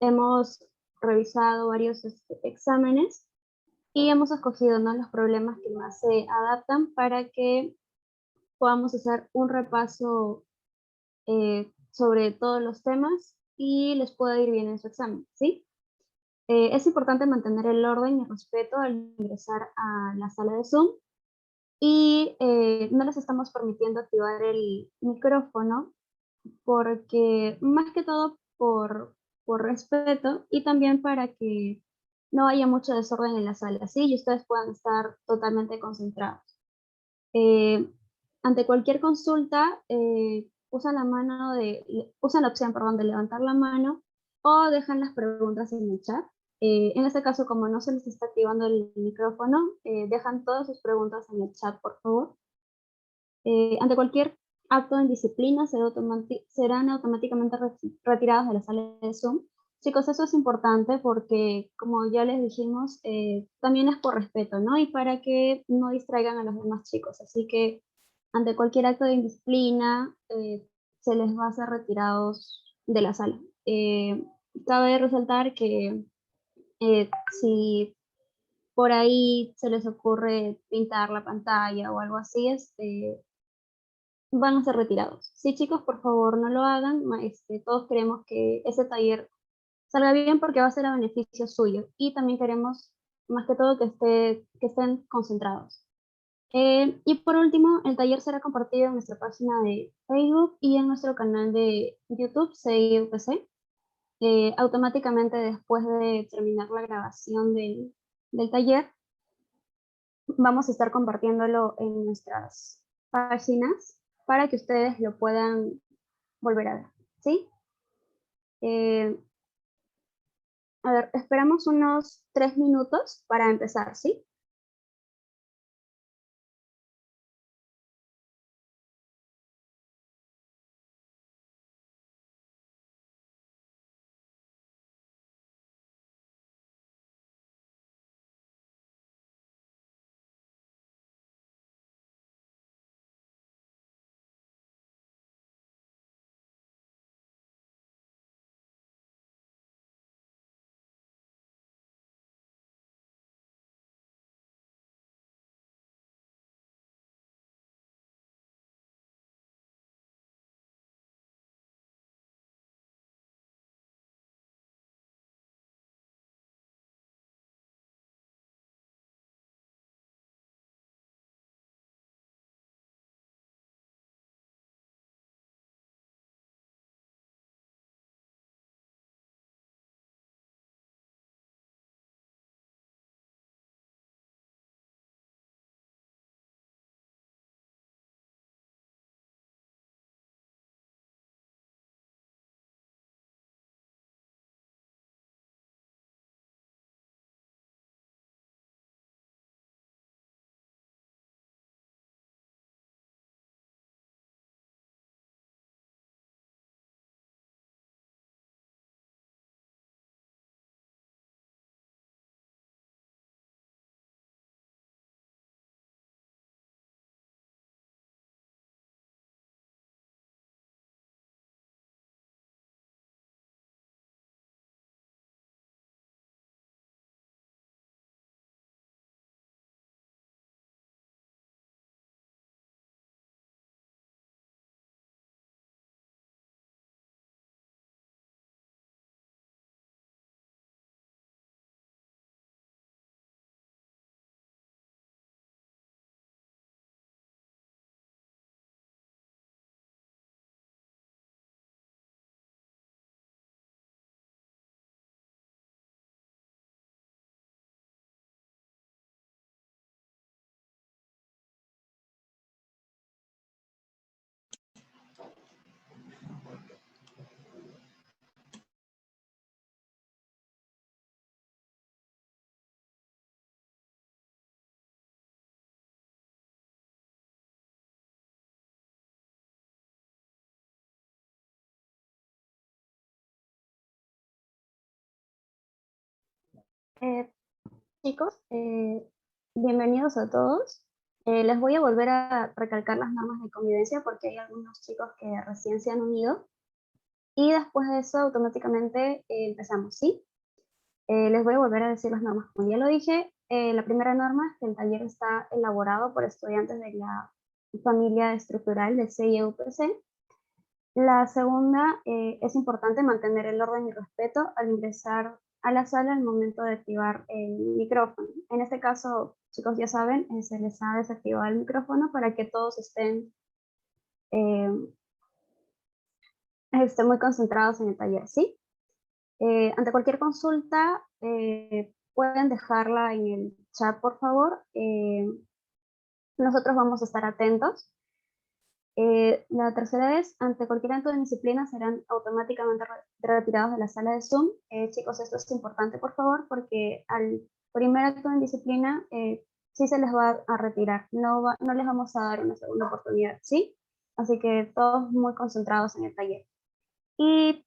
Hemos revisado varios exámenes y hemos escogido, ¿no?, los problemas que más se adaptan para que podamos hacer un repaso sobre todos los temas y les pueda ir bien en su examen, ¿sí? Es importante mantener el orden y el respeto al ingresar a la sala de Zoom y no les estamos permitiendo activar el micrófono porque más que todo por respeto y también para que no haya mucho desorden en la sala, ¿sí? Y ustedes puedan estar totalmente concentrados. Eh, Ante cualquier consulta, usan la opción, perdón, de levantar la mano o dejan las preguntas en el chat. En este caso, como no se les está activando el micrófono, dejan todas sus preguntas en el chat, por favor. Ante cualquier acto de indisciplina serán automáticamente retirados de la sala de Zoom. Chicos, eso es importante porque, como ya les dijimos, también es por respeto, ¿no? Y para que no distraigan a los demás chicos. Así que ante cualquier acto de indisciplina, se les va a hacer retirados de la sala. Cabe resaltar que si por ahí se les ocurre pintar la pantalla o algo así, van a ser retirados. Sí, chicos, por favor, no lo hagan. Todos queremos que ese taller salga bien porque va a ser a beneficio suyo. Y también queremos, más que todo, que estén concentrados. Y por último, el taller será compartido en nuestra página de Facebook y en nuestro canal de YouTube, CIUPC. Automáticamente después de terminar la grabación del taller, vamos a estar compartiéndolo en nuestras páginas para que ustedes lo puedan volver a ver, ¿sí? Eh, a ver, esperamos unos 3 minutos para empezar, ¿sí? Eh, Chicos, bienvenidos a todos. Les voy a volver a recalcar las normas de convivencia porque hay algunos chicos que recién se han unido. y después de eso automáticamente empezamos, ¿sí? Les voy a volver a decir las normas. Como ya lo dije, la primera norma es que el taller está elaborado por estudiantes de la familia estructural de CIE-UPC. La segunda, es importante mantener el orden y respeto al ingresar a la sala al momento de activar el micrófono. En este caso, chicos ya saben, se les ha desactivado el micrófono para que todos eh, estén muy concentrados en el taller, ¿sí? Ante cualquier consulta, pueden dejarla en el chat, por favor. Nosotros vamos a estar atentos. La tercera es, ante cualquier acto de disciplina serán automáticamente retirados de la sala de Zoom. Chicos, esto es importante, por favor, porque al primer acto de disciplina sí se les va a retirar. No les vamos a dar una segunda oportunidad, ¿sí? Así que todos muy concentrados en el taller. Y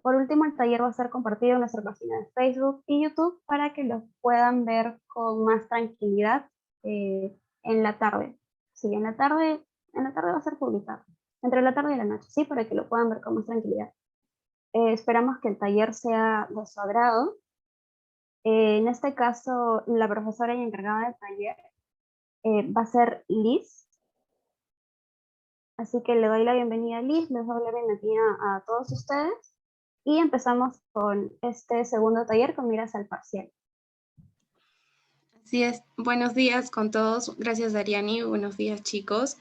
por último, el taller va a ser compartido en nuestra página de Facebook y YouTube para que lo puedan ver con más tranquilidad en la tarde. Sí, en la tarde va a ser publicado, entre la tarde y la noche, sí, para que lo puedan ver con más tranquilidad. Esperamos que el taller sea de su agrado. En este caso, la profesora y encargada del taller va a ser Liz. Así que le doy la bienvenida a Liz, les doy la bienvenida a todos ustedes. Y empezamos con este segundo taller con miras al parcial. Así es. Buenos días con todos. Gracias, Dariani. Buenos días, chicos.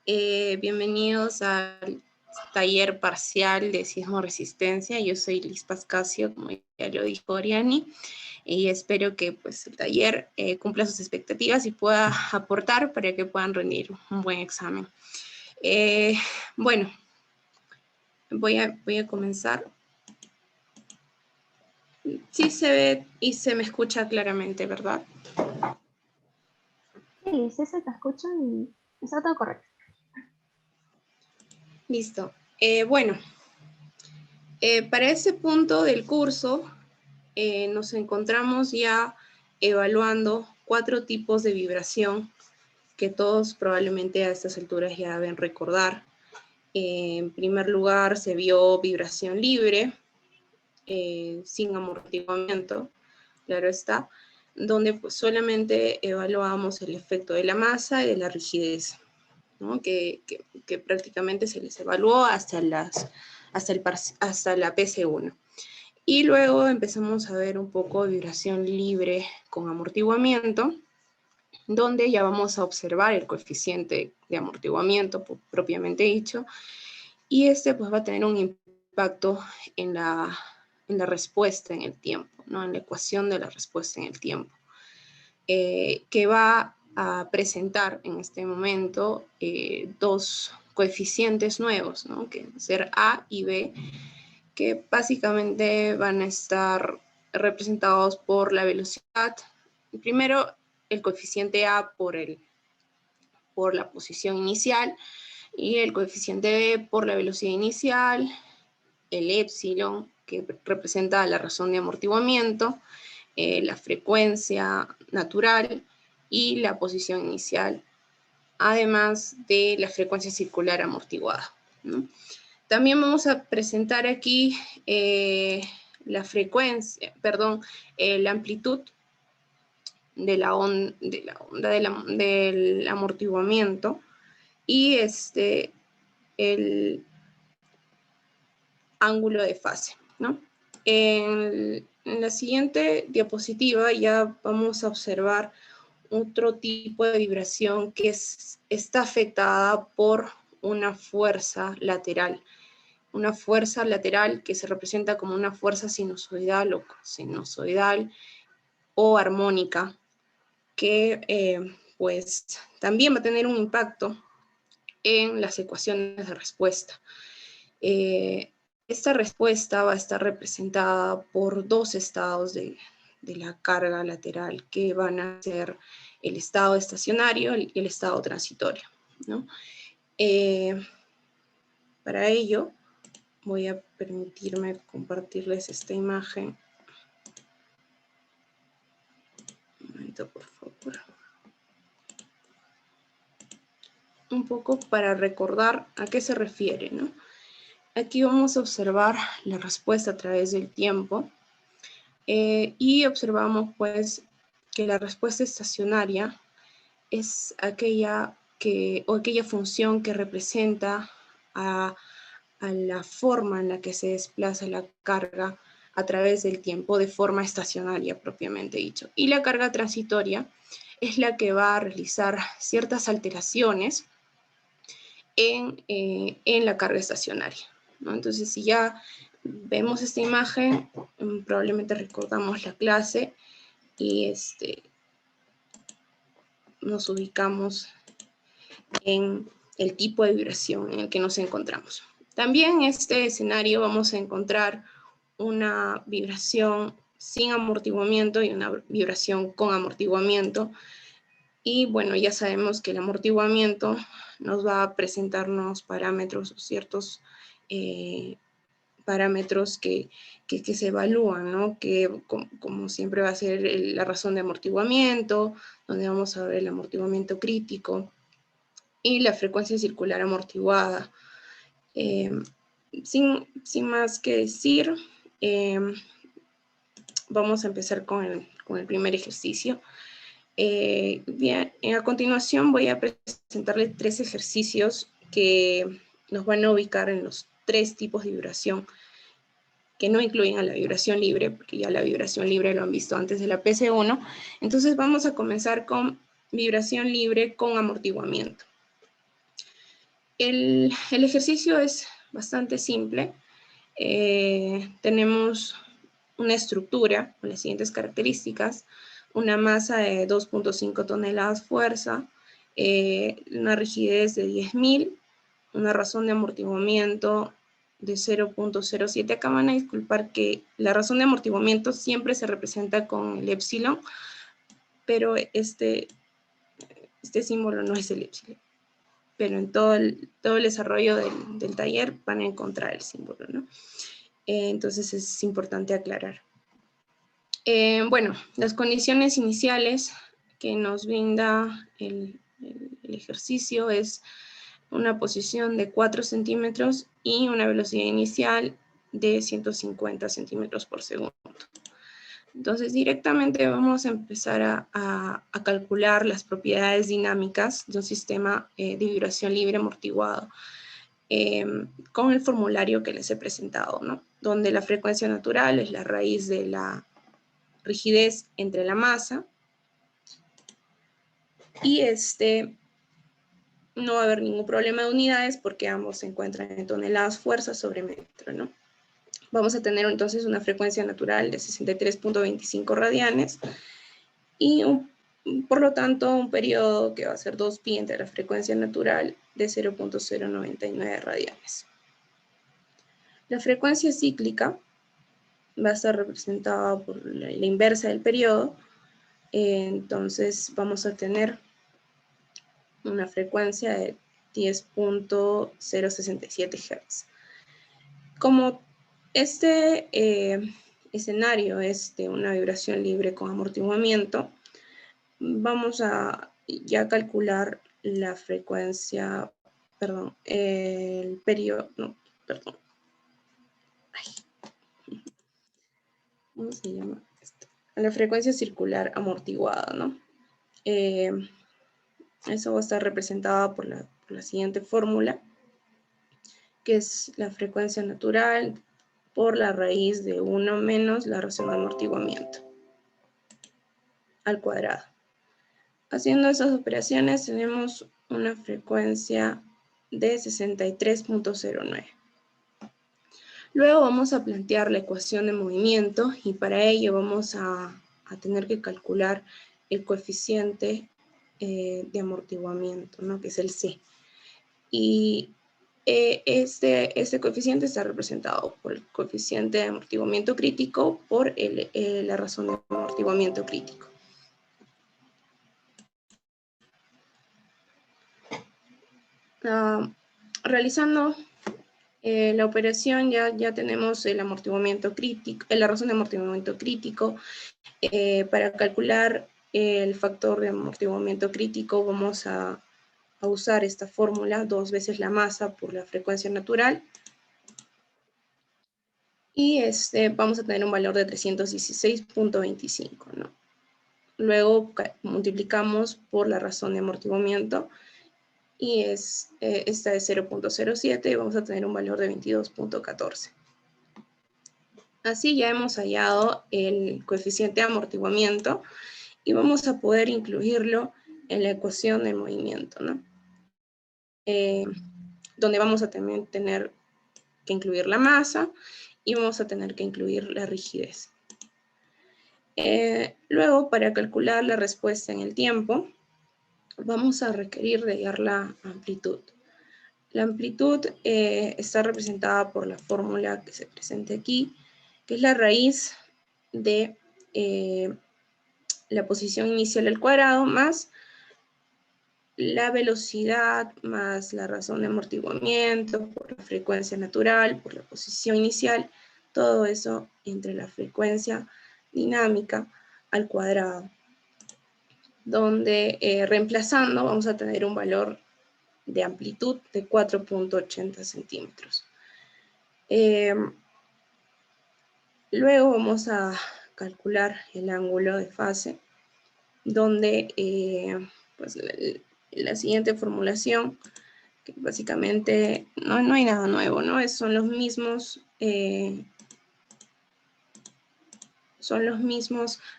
Bienvenidos al taller parcial de sismo resistencia. Yo soy Liz Pascasio, como ya lo dijo Dariani, y espero que pues, el taller cumpla sus expectativas y pueda aportar para que puedan rendir un buen examen. Bueno, voy a comenzar. Sí se ve y se me escucha claramente, ¿verdad? Sí, sí se te escucha y está todo correcto. Listo. Bueno, para ese punto del curso nos encontramos ya evaluando 4 tipos de vibración que todos probablemente a estas alturas ya deben recordar. En primer lugar se vio vibración libre, sin amortiguamiento, claro está, donde pues solamente evaluamos el efecto de la masa y de la rigidez, ¿no? que prácticamente se les evaluó hasta la PC1. Y luego empezamos a ver un poco de vibración libre con amortiguamiento, donde ya vamos a observar el coeficiente de amortiguamiento propiamente dicho, y este pues va a tener un impacto en la respuesta en el tiempo, ¿no? En la ecuación de la respuesta en el tiempo, que va a presentar en este momento 2 coeficientes nuevos, ¿no? Que van a ser A y B, que básicamente van a estar representados por la velocidad. Primero, el coeficiente A por la posición inicial y el coeficiente B por la velocidad inicial, el épsilon, que representa la razón de amortiguamiento, la frecuencia natural y la posición inicial, además de la frecuencia circular amortiguada, ¿no? También vamos a presentar aquí la frecuencia, perdón, la amplitud de la onda del amortiguamiento y el ángulo de fase, ¿no? En la siguiente diapositiva ya vamos a observar otro tipo de vibración que está afectada por una fuerza lateral. Una fuerza lateral que se representa como una fuerza sinusoidal o armónica, que pues también va a tener un impacto en las ecuaciones de respuesta. Esta respuesta va a estar representada por 2 estados de la carga lateral, que van a ser el estado estacionario y el estado transitorio, ¿no? Para ello, voy a permitirme compartirles esta imagen. Un momento, por favor. Un poco para recordar a qué se refiere, ¿no? aquí vamos a observar la respuesta a través del tiempo y observamos pues que la respuesta estacionaria es aquella función que representa a la forma en la que se desplaza la carga a través del tiempo de forma estacionaria propiamente dicho. Y la carga transitoria es la que va a realizar ciertas alteraciones en la carga estacionaria, ¿no? Entonces, si ya vemos esta imagen, probablemente recordamos la clase y nos ubicamos en el tipo de vibración en el que nos encontramos. También en este escenario vamos a encontrar una vibración sin amortiguamiento y una vibración con amortiguamiento. Y bueno, ya sabemos que el amortiguamiento nos va a presentarnos parámetros, ciertos parámetros que se evalúan, ¿no? Que como siempre va a ser la razón de amortiguamiento, donde vamos a ver el amortiguamiento crítico y la frecuencia circular amortiguada. Sin más que decir, vamos a empezar con el primer ejercicio. Bien, a continuación voy a presentarles 3 ejercicios que nos van a ubicar en los 3 tipos de vibración que no incluyen a la vibración libre, porque ya la vibración libre lo han visto antes de la PC1. Entonces vamos a comenzar con vibración libre con amortiguamiento. El ejercicio es bastante simple. Tenemos una estructura con las siguientes características: una masa de 2.5 toneladas fuerza, una rigidez de 10.000, una razón de amortiguamiento de 0.07. Acá van a disculpar que la razón de amortiguamiento siempre se representa con el epsilon, pero este símbolo no es el epsilon. Pero en todo el desarrollo del taller van a encontrar el símbolo, ¿no? Entonces es importante aclarar. Bueno, las condiciones iniciales que nos brinda el ejercicio es una posición de 4 centímetros y una velocidad inicial de 150 centímetros por segundo. Entonces, directamente vamos a empezar a calcular las propiedades dinámicas de un sistema de vibración libre amortiguado con el formulario que les he presentado, ¿no? Donde la frecuencia natural es la raíz de la rigidez entre la masa y no va a haber ningún problema de unidades porque ambos se encuentran en toneladas fuerza sobre metro, ¿no? Vamos a tener entonces una frecuencia natural de 63.25 radianes y por lo tanto un periodo que va a ser 2pi entre la frecuencia natural de 0.099 radianes. La frecuencia cíclica va a estar representada por la inversa del periodo, entonces vamos a tener una frecuencia de 10.067 Hz. Como este escenario es de una vibración libre con amortiguamiento, vamos a ya calcular la frecuencia, perdón, el periodo, no, perdón. Ay. ¿Cómo se llama esto? La frecuencia circular amortiguada, ¿no? Eso va a estar representada por la siguiente fórmula, que es la frecuencia natural por la raíz de 1 menos la razón de amortiguamiento al cuadrado. Haciendo esas operaciones tenemos una frecuencia de 63.09. Luego vamos a plantear la ecuación de movimiento y para ello vamos a tener que calcular el coeficiente de amortiguamiento, ¿no? Que es el C. Y este coeficiente está representado por el coeficiente de amortiguamiento crítico por la razón de amortiguamiento crítico. Realizando la operación ya tenemos el amortiguamiento crítico, la razón de amortiguamiento crítico. Para calcular el factor de amortiguamiento crítico vamos a usar esta fórmula, 2 veces la masa por la frecuencia natural, Y vamos a tener un valor de 316.25, ¿no? Luego multiplicamos por la razón de amortiguamiento y esta es 0.07 y vamos a tener un valor de 22.14. Así ya hemos hallado el coeficiente de amortiguamiento y vamos a poder incluirlo en la ecuación de movimiento, ¿no? Donde vamos a tener que incluir la masa y vamos a tener que incluir la rigidez. Luego, para calcular la respuesta en el tiempo, vamos a requerir de hallar la amplitud. La amplitud está representada por la fórmula que se presenta aquí, que es la raíz de la posición inicial al cuadrado más la velocidad más la razón de amortiguamiento por la frecuencia natural, por la posición inicial, todo eso entre la frecuencia dinámica al cuadrado, donde reemplazando vamos a tener un valor de amplitud de 4.80 centímetros. Luego vamos a calcular el ángulo de fase, donde pues, la siguiente formulación, que básicamente no hay nada nuevo, ¿no? Son los mismos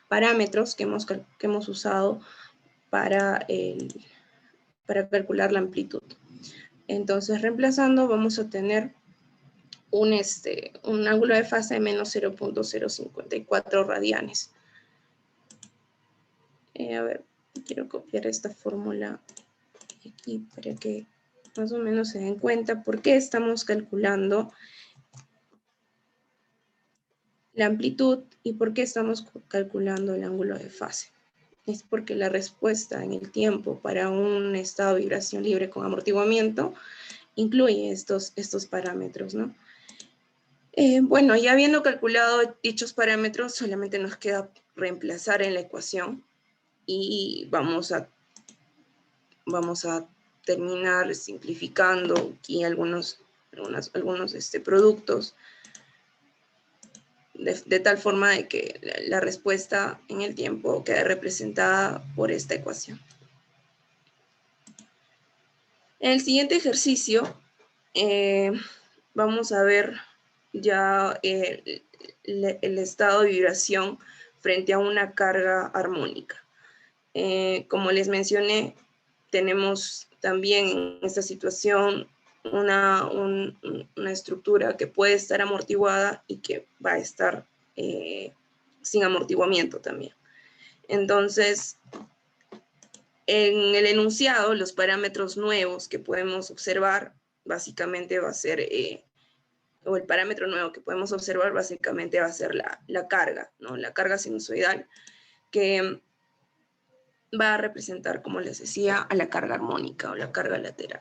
parámetros que hemos usado para calcular la amplitud. Entonces, reemplazando, vamos a tener un ángulo de fase de menos 0.054 radianes. A ver, quiero copiar esta fórmula aquí para que más o menos se den cuenta por qué estamos calculando la amplitud y por qué estamos calculando el ángulo de fase. Es porque la respuesta en el tiempo para un estado de vibración libre con amortiguamiento incluye estos parámetros, ¿no? Bueno, ya habiendo calculado dichos parámetros, solamente nos queda reemplazar en la ecuación y vamos a terminar simplificando aquí algunos productos de tal forma de que la respuesta en el tiempo quede representada por esta ecuación. En el siguiente ejercicio vamos a ver ya el estado de vibración frente a una carga armónica. Como les mencioné, tenemos también en esta situación una estructura que puede estar amortiguada y que va a estar sin amortiguamiento también. Entonces, en el enunciado, los parámetros nuevos que podemos observar, básicamente va a ser, o el parámetro nuevo que podemos observar, básicamente va a ser la carga, ¿no? La carga sinusoidal, que va a representar, como les decía, a la carga armónica o la carga lateral.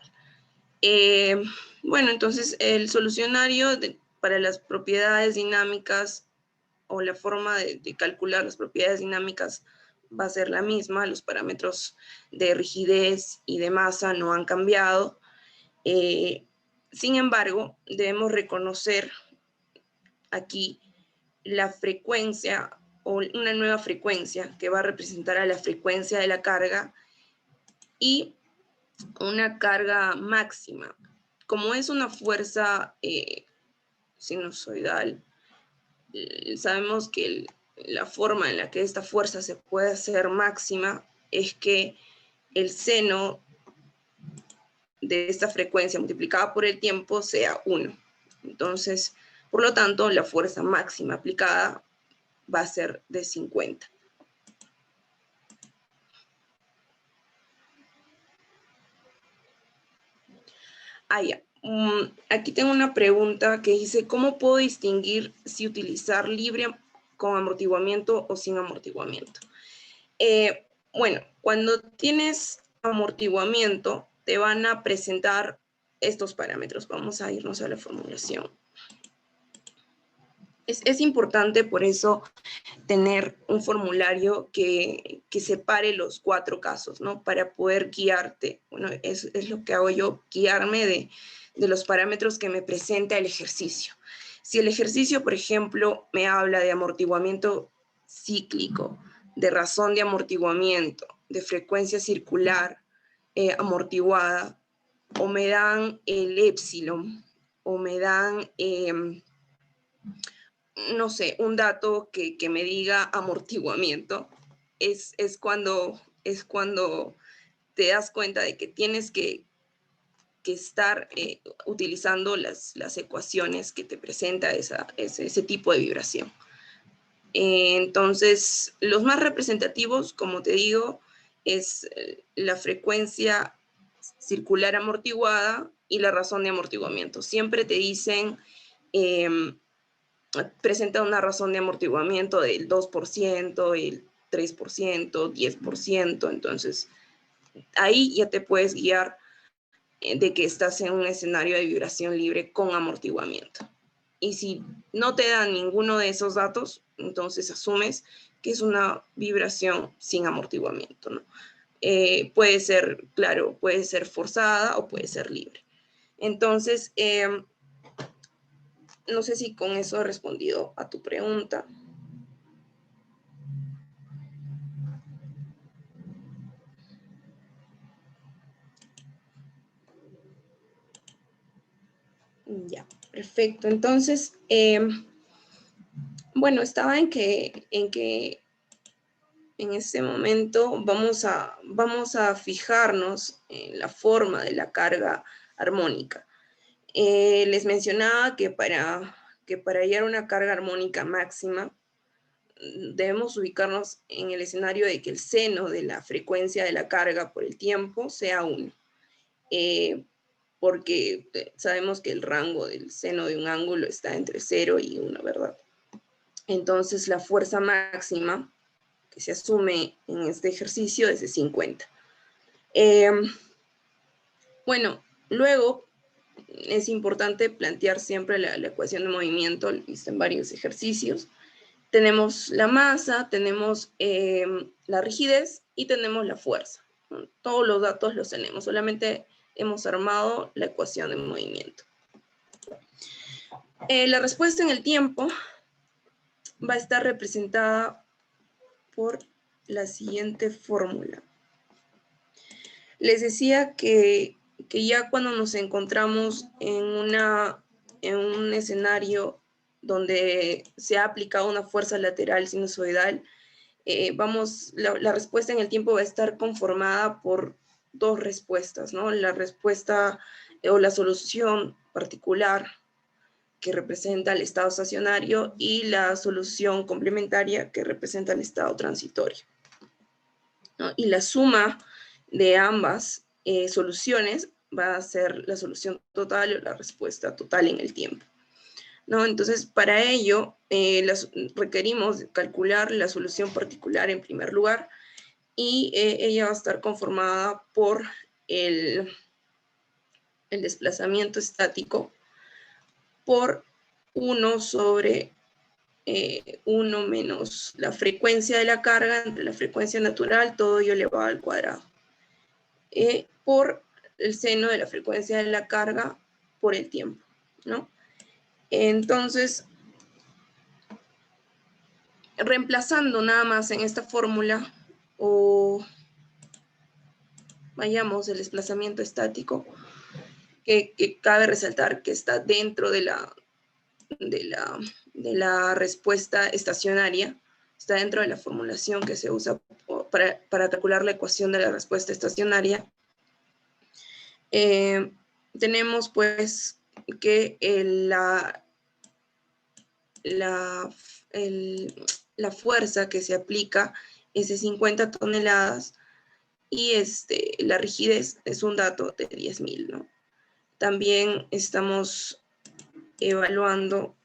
Bueno, entonces el solucionario para las propiedades dinámicas o la forma de calcular las propiedades dinámicas va a ser la misma. Los parámetros de rigidez y de masa no han cambiado. Sin embargo, debemos reconocer aquí la frecuencia o una nueva frecuencia que va a representar a la frecuencia de la carga y una carga máxima. Como es una fuerza sinusoidal, sabemos que la forma en la que esta fuerza se puede hacer máxima es que el seno de esta frecuencia multiplicada por el tiempo sea 1. Entonces, por lo tanto, la fuerza máxima aplicada va a ser de 50. Ya. Aquí tengo una pregunta que dice, ¿cómo puedo distinguir si utilizar libre con amortiguamiento o sin amortiguamiento? Bueno, cuando tienes amortiguamiento, te van a presentar estos parámetros. Vamos a irnos a la formulación. Es importante, por eso, tener un formulario que separe los 4 casos, ¿no? Para poder guiarte. Bueno, es lo que hago yo, guiarme de los parámetros que me presenta el ejercicio. Si el ejercicio, por ejemplo, me habla de amortiguamiento cíclico, de razón de amortiguamiento, de frecuencia circular amortiguada, o me dan el épsilon, o me dan, no sé, un dato que me diga amortiguamiento, es cuando te das cuenta de que tienes que estar utilizando las ecuaciones que te presenta ese tipo de vibración. Entonces, los más representativos, como te digo, es la frecuencia circular amortiguada y la razón de amortiguamiento. Siempre te dicen, presenta una razón de amortiguamiento del 2%, el 3%, 10%, entonces ahí ya te puedes guiar de que estás en un escenario de vibración libre con amortiguamiento. Y si no te dan ninguno de esos datos, entonces asumes que es una vibración sin amortiguamiento, ¿no? Puede ser, claro, puede ser forzada o puede ser libre. Entonces, no sé si con eso he respondido a tu pregunta. Ya, perfecto. Entonces, bueno, estaba en que en este momento vamos a fijarnos en la forma de la carga armónica. Les mencionaba que para hallar una carga armónica máxima, debemos ubicarnos en el escenario de que el seno de la frecuencia de la carga por el tiempo sea 1. Porque sabemos que el rango del seno de un ángulo está entre 0 y 1, ¿verdad? Entonces la fuerza máxima que se asume en este ejercicio es de 50. Bueno, luego es importante plantear siempre la ecuación de movimiento, vista en varios ejercicios. Tenemos la masa, tenemos la rigidez y tenemos la fuerza. Todos los datos los tenemos, solamente hemos armado la ecuación de movimiento. La respuesta en el tiempo va a estar representada por la siguiente fórmula. Les decía que ya cuando nos encontramos en un escenario donde se ha aplicado una fuerza lateral sinusoidal, la respuesta en el tiempo va a estar conformada por dos respuestas, ¿no? La respuesta o la solución particular que representa el estado estacionario y la solución complementaria que representa el estado transitorio, ¿no? Y la suma de ambas soluciones va a ser la solución total o la respuesta total en el tiempo, ¿no? Entonces, para ello, requerimos calcular la solución particular en primer lugar, y ella va a estar conformada por el desplazamiento estático por 1 sobre 1 menos la frecuencia de la carga entre la frecuencia natural, todo ello elevado al cuadrado, por el seno de la frecuencia de la carga por el tiempo, ¿no? Entonces, reemplazando nada más en esta fórmula, o vayamos el desplazamiento estático, que cabe resaltar que está dentro de la respuesta estacionaria, está dentro de la formulación que se usa para calcular la ecuación de la respuesta estacionaria. Tenemos pues que la fuerza que se aplica es de 50 toneladas y la rigidez es un dato de 10.000, ¿no? También estamos evaluando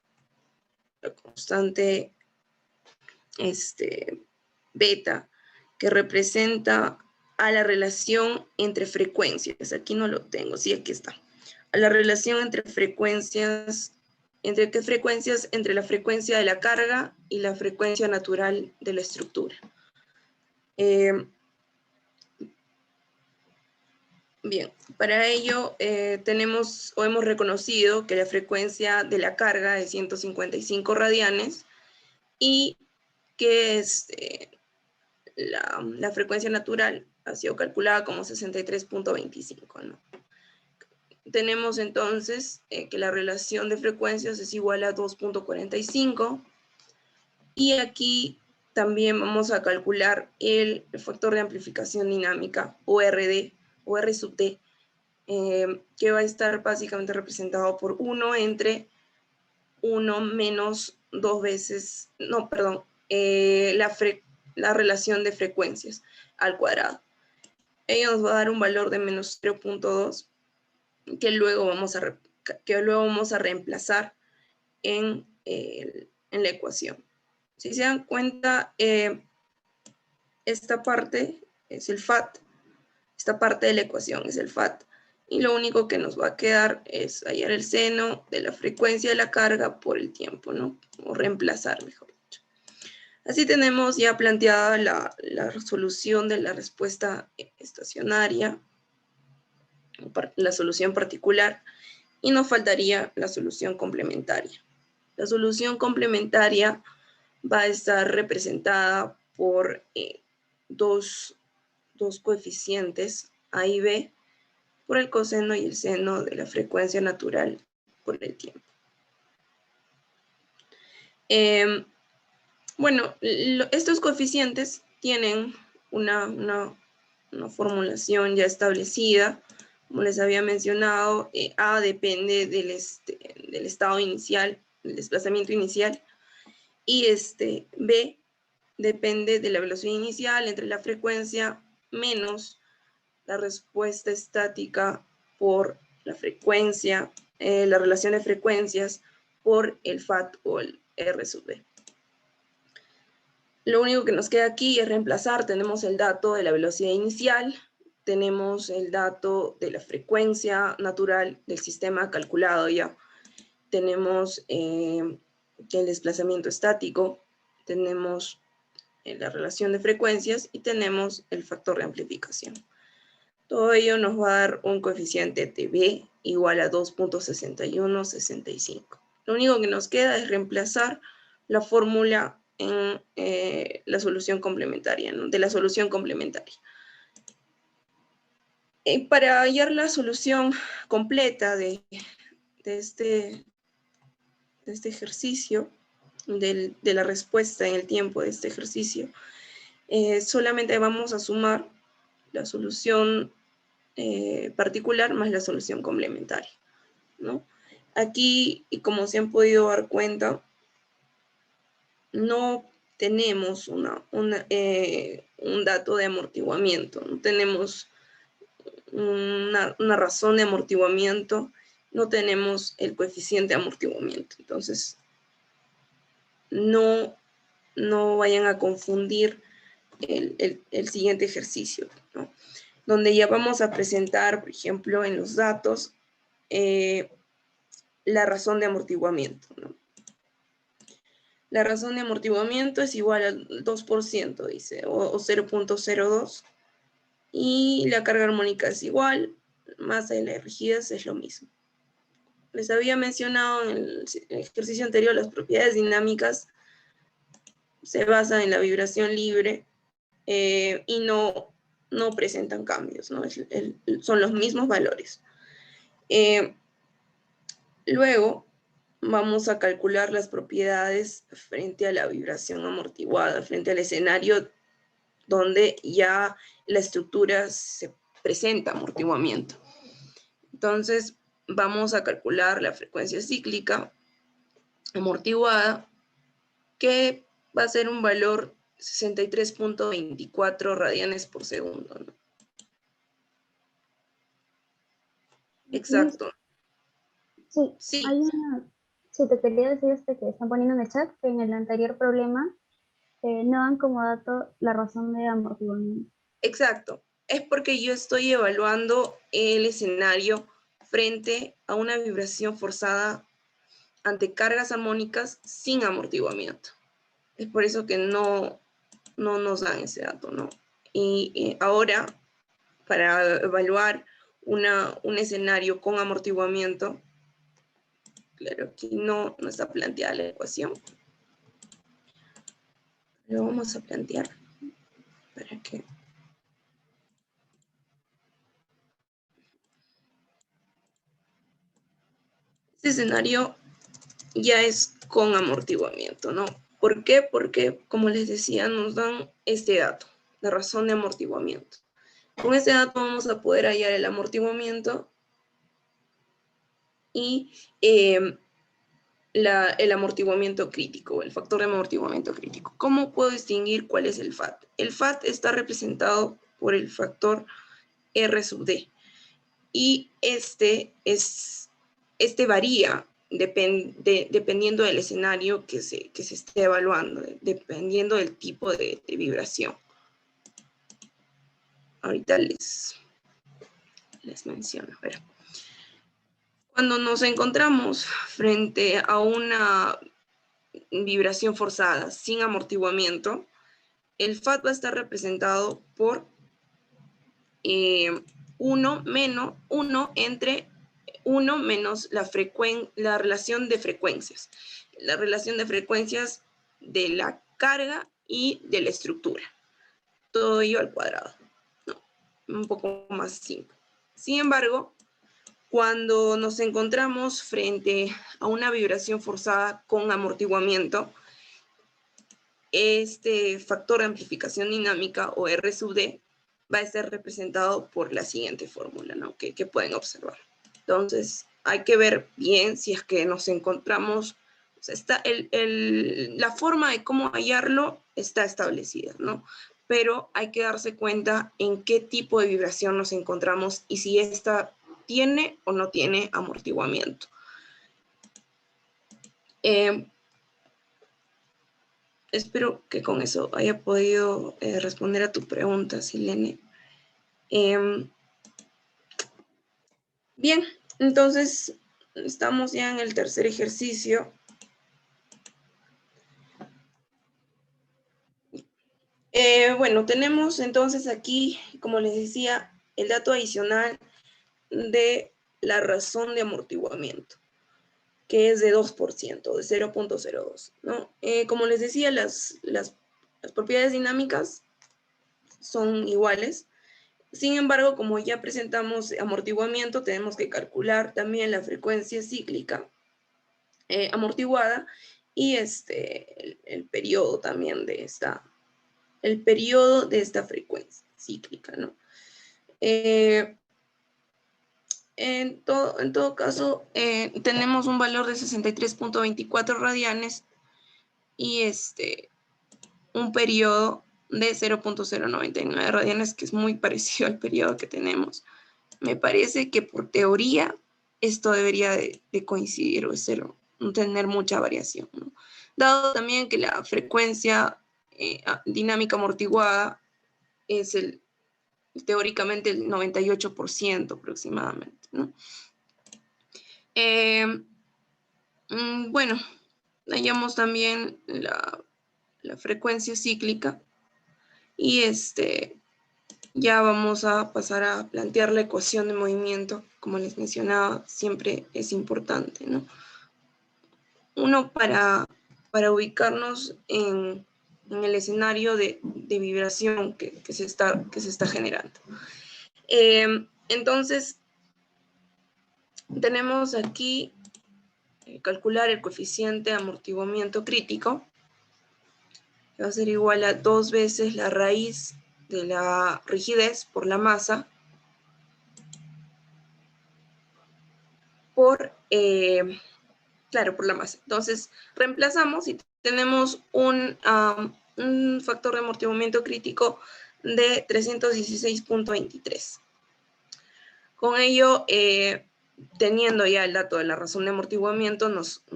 la constante beta, que representa a la relación entre frecuencias. Aquí no lo tengo, sí, aquí está. A la relación entre frecuencias, ¿entre qué frecuencias? Entre la frecuencia de la carga y la frecuencia natural de la estructura. Bien, para ello tenemos o hemos reconocido que la frecuencia de la carga es 155 radianes y que la frecuencia natural ha sido calculada como 63.25, ¿no? Tenemos entonces que la relación de frecuencias es igual a 2.45 y aquí también vamos a calcular el factor de amplificación dinámica, ORD, o R sub D, que va a estar básicamente representado por 1 entre 1 menos 2 veces, no, perdón, la relación de frecuencias al cuadrado. Ello nos va a dar un valor de menos 0.2 que luego vamos a reemplazar en la ecuación. Si se dan cuenta, esta parte es el FAT, esta parte de la ecuación es el FAT, y lo único que nos va a quedar es hallar el seno de la frecuencia de la carga por el tiempo, ¿no? O reemplazar, mejor dicho. Así tenemos ya planteada la solución de la respuesta estacionaria, la solución particular, y nos faltaría la solución complementaria. La solución complementaria va a estar representada por dos coeficientes, A y B, por el coseno y el seno de la frecuencia natural por el tiempo. Bueno, estos coeficientes tienen una formulación ya establecida. Como les había mencionado, A depende del estado inicial, del desplazamiento inicial, y B depende de la velocidad inicial entre la frecuencia menos la respuesta estática por la frecuencia, la relación de frecuencias por el FAT o el R sub B. Lo único que nos queda aquí es reemplazar. Tenemos el dato de la velocidad inicial, tenemos el dato de la frecuencia natural del sistema calculado ya, tenemos el desplazamiento estático, tenemos la relación de frecuencias y tenemos el factor de amplificación. Todo ello nos va a dar un coeficiente de B igual a 2.6165. Lo único que nos queda es reemplazar la fórmula en la solución complementaria, ¿no? De la solución complementaria. Para hallar la solución completa de este ejercicio, de la respuesta en el tiempo de este ejercicio, solamente vamos a sumar la solución particular más la solución complementaria, ¿no? Aquí, y como se han podido dar cuenta, no tenemos un dato de amortiguamiento, no tenemos una razón de amortiguamiento, no tenemos el coeficiente de amortiguamiento. Entonces, no vayan a confundir el siguiente ejercicio, ¿no? Donde ya vamos a presentar, por ejemplo, en los datos, la razón de amortiguamiento, ¿no? La razón de amortiguamiento es igual al 2%, dice, o 0.02, y la carga armónica es igual, masa y la rigidez es lo mismo. Les había mencionado en el ejercicio anterior, las propiedades dinámicas se basan en la vibración libre y no presentan cambios, ¿no? Son los mismos valores. Luego vamos a calcular las propiedades frente a la vibración amortiguada, frente al escenario donde ya la estructura se presenta amortiguamiento. Entonces vamos a calcular la frecuencia cíclica amortiguada, que va a ser un valor 63.24 radianes por segundo, ¿no? Exacto. Sí, sí, te quería decir que están poniendo en el chat que en el anterior problema no dan como dato la razón de amortiguamiento. Exacto. Es porque yo estoy evaluando el escenario frente a una vibración forzada ante cargas armónicas sin amortiguamiento. Es por eso que no nos dan ese dato, ¿no? Y ahora, para evaluar un escenario con amortiguamiento. Claro, aquí no está planteada la ecuación. Lo vamos a plantear para que... Este escenario ya es con amortiguamiento, ¿no? ¿Por qué? Porque, como les decía, nos dan este dato, la razón de amortiguamiento. Con este dato vamos a poder hallar el amortiguamiento y el amortiguamiento crítico, el factor de amortiguamiento crítico. ¿Cómo puedo distinguir cuál es el FAT? El FAT está representado por el factor R sub D. Y este varía dependiendo del escenario que se esté evaluando, dependiendo del tipo de vibración. Ahorita les menciono. A ver. Cuando nos encontramos frente a una vibración forzada sin amortiguamiento, el FAT va a estar representado por 1 menos la relación de frecuencias. La relación de frecuencias de la carga y de la estructura. Todo ello al cuadrado. No, un poco más simple. Sin embargo, cuando nos encontramos frente a una vibración forzada con amortiguamiento, este factor de amplificación dinámica, o R sub D, va a ser representado por la siguiente fórmula, ¿no? que pueden observar. Entonces, hay que ver bien si es que nos encontramos, o sea, la forma de cómo hallarlo está establecida, ¿no? Pero hay que darse cuenta en qué tipo de vibración nos encontramos y si esta tiene o no tiene amortiguamiento. Espero que con eso haya podido responder a tu pregunta, Silene. Bien, entonces estamos ya en el tercer ejercicio. Bueno, tenemos entonces aquí, como les decía, el dato adicional de la razón de amortiguamiento, que es de 2%, de 0.02, ¿no? Como les decía, las propiedades dinámicas son iguales. Sin embargo, como ya presentamos amortiguamiento, tenemos que calcular también la frecuencia cíclica amortiguada y el periodo también de esta frecuencia cíclica, ¿no? En todo caso, tenemos un valor de 63.24 radianes y un periodo de 0.099 radianes, que es muy parecido al periodo que tenemos. Me parece que por teoría esto debería de coincidir o no tener mucha variación, ¿no? Dado también que la frecuencia dinámica amortiguada es teóricamente el 98% aproximadamente, ¿no? Bueno, hallamos también la frecuencia cíclica y ya vamos a pasar a plantear la ecuación de movimiento. Como les mencionaba, siempre es importante, ¿no? Uno, para ubicarnos en el escenario de vibración que se está generando. Entonces, tenemos aquí calcular el coeficiente de amortiguamiento crítico, que va a ser igual a 2 veces la raíz de la rigidez por la masa por la masa. Entonces, reemplazamos y tenemos un factor de amortiguamiento crítico de 316.23. Con ello, teniendo ya el dato de la razón de amortiguamiento,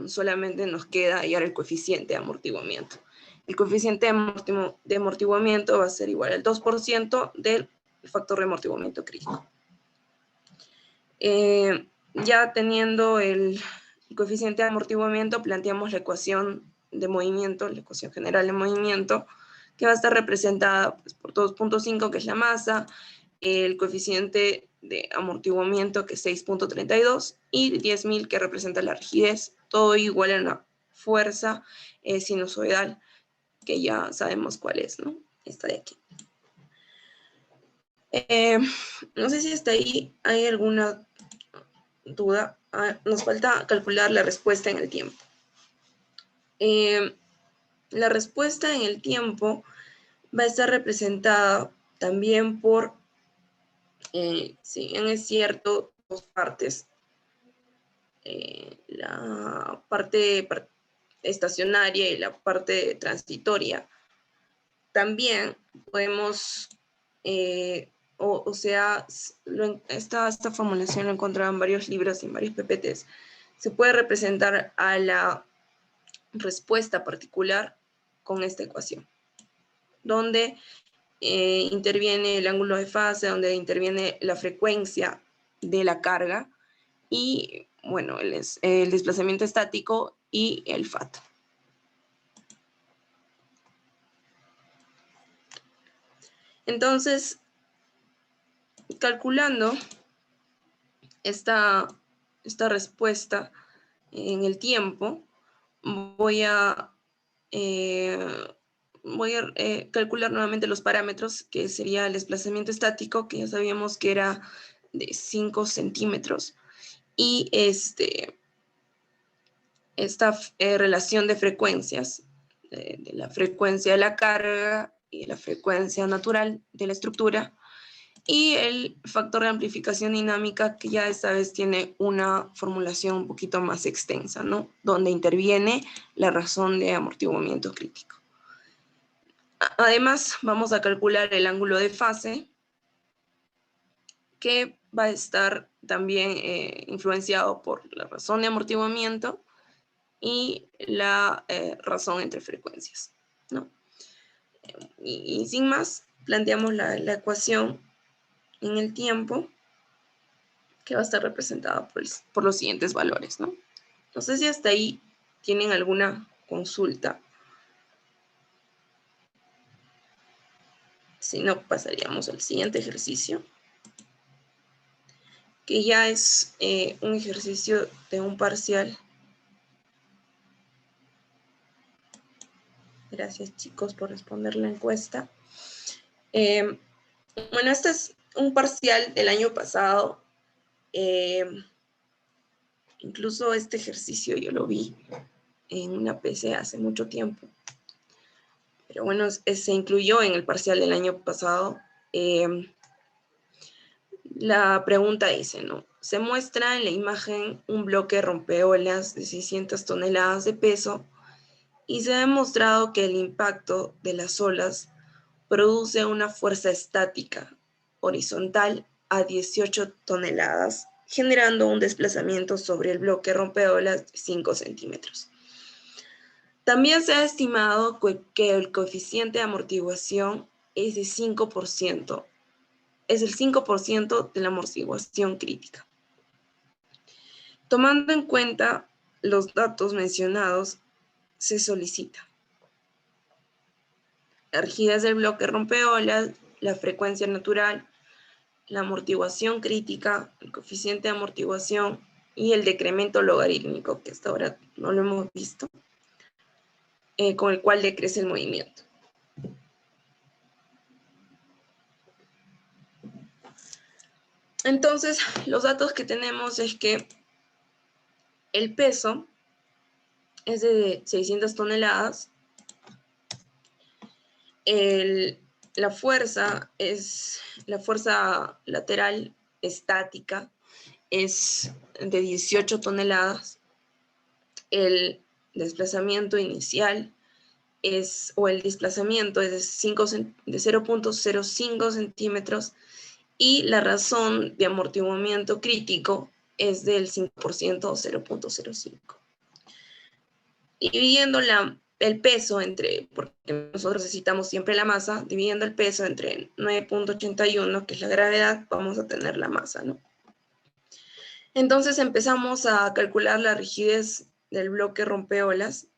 solamente nos queda hallar el coeficiente de amortiguamiento. El coeficiente de amortiguamiento va a ser igual al 2% del factor de amortiguamiento crítico. Ya teniendo el coeficiente de amortiguamiento, planteamos la ecuación de movimiento, la ecuación general de movimiento, que va a estar representada pues, por 2.5, que es la masa, el coeficiente de amortiguamiento, que es 6.32, y 10.000, que representa la rigidez, todo igual a una fuerza sinusoidal, que ya sabemos cuál es, ¿no? Esta de aquí. No sé si hasta ahí hay alguna duda. Nos falta calcular la respuesta en el tiempo. La respuesta en el tiempo va a estar representada también por, si bien es cierto, dos partes. La parte estacionaria y la parte transitoria. También podemos, o sea, esta formulación lo encontraba en varios libros y en varios PPTs. Se puede representar a la respuesta particular con esta ecuación, donde interviene el ángulo de fase, donde interviene la frecuencia de la carga y, bueno, el desplazamiento estático y el FAT. Entonces, calculando esta respuesta en el tiempo, voy a calcular nuevamente los parámetros, que sería el desplazamiento estático, que ya sabíamos que era de 5 centímetros, y esta relación de frecuencias, de la frecuencia de la carga y de la frecuencia natural de la estructura, y el factor de amplificación dinámica, que ya esta vez tiene una formulación un poquito más extensa, ¿no? Donde interviene la razón de amortiguamiento crítico. Además, vamos a calcular el ángulo de fase, que va a estar también influenciado por la razón de amortiguamiento y la razón entre frecuencias, ¿no? Y sin más, planteamos la ecuación en el tiempo, que va a estar representada por los siguientes valores, ¿no? No sé si hasta ahí tienen alguna consulta. Si no, pasaríamos al siguiente ejercicio, que ya es un ejercicio de un parcial. Gracias, chicos, por responder la encuesta. Bueno, este es un parcial del año pasado. Incluso este ejercicio yo lo vi en una PC hace mucho tiempo. Pero bueno, se incluyó en el parcial del año pasado. La pregunta dice, ¿no? Se muestra en la imagen un bloque rompeolas de 600 toneladas de peso y se ha demostrado que el impacto de las olas produce una fuerza estática horizontal a 18 toneladas, generando un desplazamiento sobre el bloque rompeolas de 5 centímetros. También se ha estimado que el coeficiente de amortiguación es de 5%. Es el 5% de la amortiguación crítica. Tomando en cuenta los datos mencionados, se solicita la rigidez del bloque rompeolas, la frecuencia natural, la amortiguación crítica, el coeficiente de amortiguación y el decremento logarítmico, que hasta ahora no lo hemos visto, con el cual decrece el movimiento. Entonces, los datos que tenemos es que el peso es de 600 toneladas, la fuerza lateral estática es de 18 toneladas, el desplazamiento inicial el desplazamiento es de 0.05 centímetros y la razón de amortiguamiento crítico es del 5% o 0.05. Dividiendo el peso porque nosotros necesitamos siempre la masa, dividiendo el peso entre 9.81, que es la gravedad, vamos a tener la masa, ¿no? Entonces empezamos a calcular la rigidez del bloque rompeolas,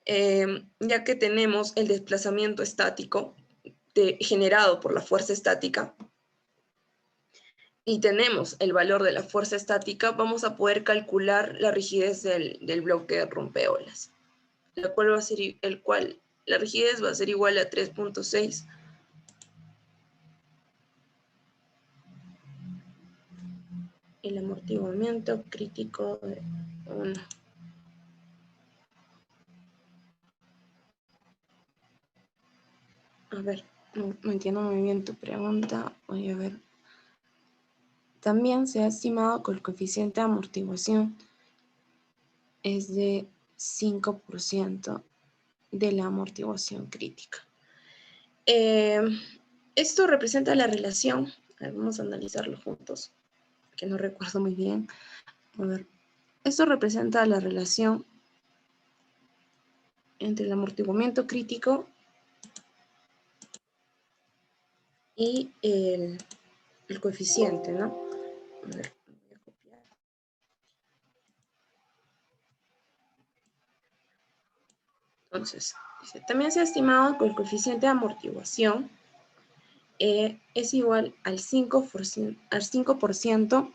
ya que tenemos el desplazamiento estático, generado por la fuerza estática, y tenemos el valor de la fuerza estática, vamos a poder calcular la rigidez del bloque de rompeolas, la rigidez va a ser igual a 3.6 el amortiguamiento crítico de 1. A ver, no entiendo muy bien tu pregunta. Voy a ver. También se ha estimado que el coeficiente de amortiguación es de 5% de la amortiguación crítica. Esto representa la relación. A ver, vamos a analizarlo juntos, que no recuerdo muy bien. A ver, esto representa la relación entre el amortiguamiento crítico y el coeficiente, ¿no? A ver, voy a copiar. Entonces, también se ha estimado que el coeficiente de amortiguación es igual al 5%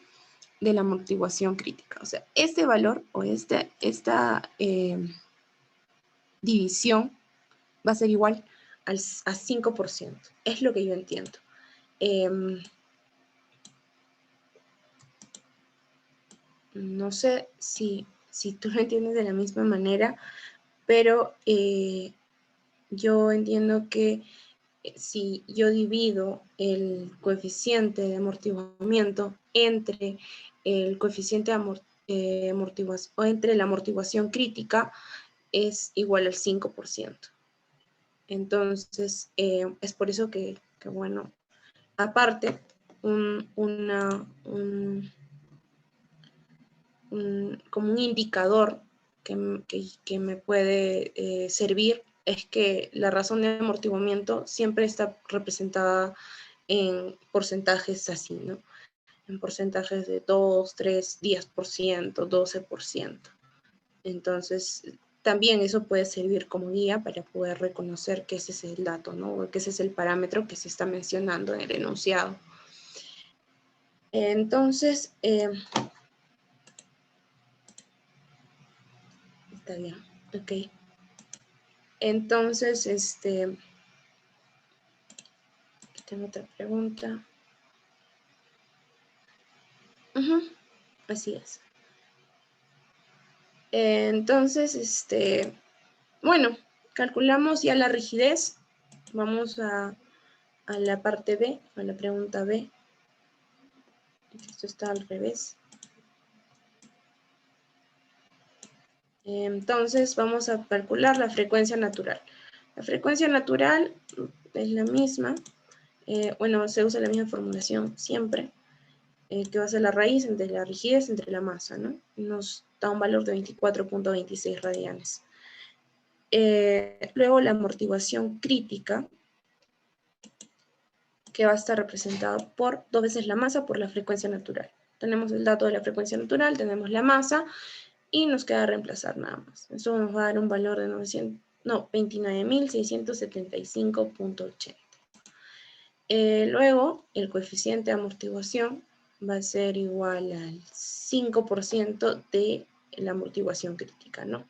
de la amortiguación crítica. O sea, este valor o esta división va a ser igual a 5%. Es lo que yo entiendo. No sé si tú lo entiendes de la misma manera, pero yo entiendo que si yo divido el coeficiente de amortiguamiento entre el coeficiente de amortiguación o entre la amortiguación crítica, es igual al 5%. Entonces, es por eso que bueno, aparte, como un indicador que me puede servir es que la razón de amortiguamiento siempre está representada en porcentajes así, ¿no? En porcentajes de 2, 3, 10%, 12%. Entonces, también eso puede servir como guía para poder reconocer que ese es el dato, ¿no? Que ese es el parámetro que se está mencionando en el enunciado. Entonces, está bien, ok. Entonces, tengo otra pregunta. Así es. Entonces, bueno, calculamos ya la rigidez. Vamos a la parte B, a la pregunta B. Esto está al revés. Entonces, vamos a calcular la frecuencia natural. La frecuencia natural es la misma. Bueno, se usa la misma formulación siempre, que va a ser la raíz entre la rigidez entre la masa, ¿no? Nos da un valor de 24.26 radianes. Luego la amortiguación crítica, que va a estar representada por 2 veces la masa por la frecuencia natural. Tenemos el dato de la frecuencia natural, tenemos la masa, y nos queda reemplazar nada más. Eso nos va a dar un valor de 29.675.80. Luego, el coeficiente de amortiguación va a ser igual al 5% de la amortiguación crítica, ¿no?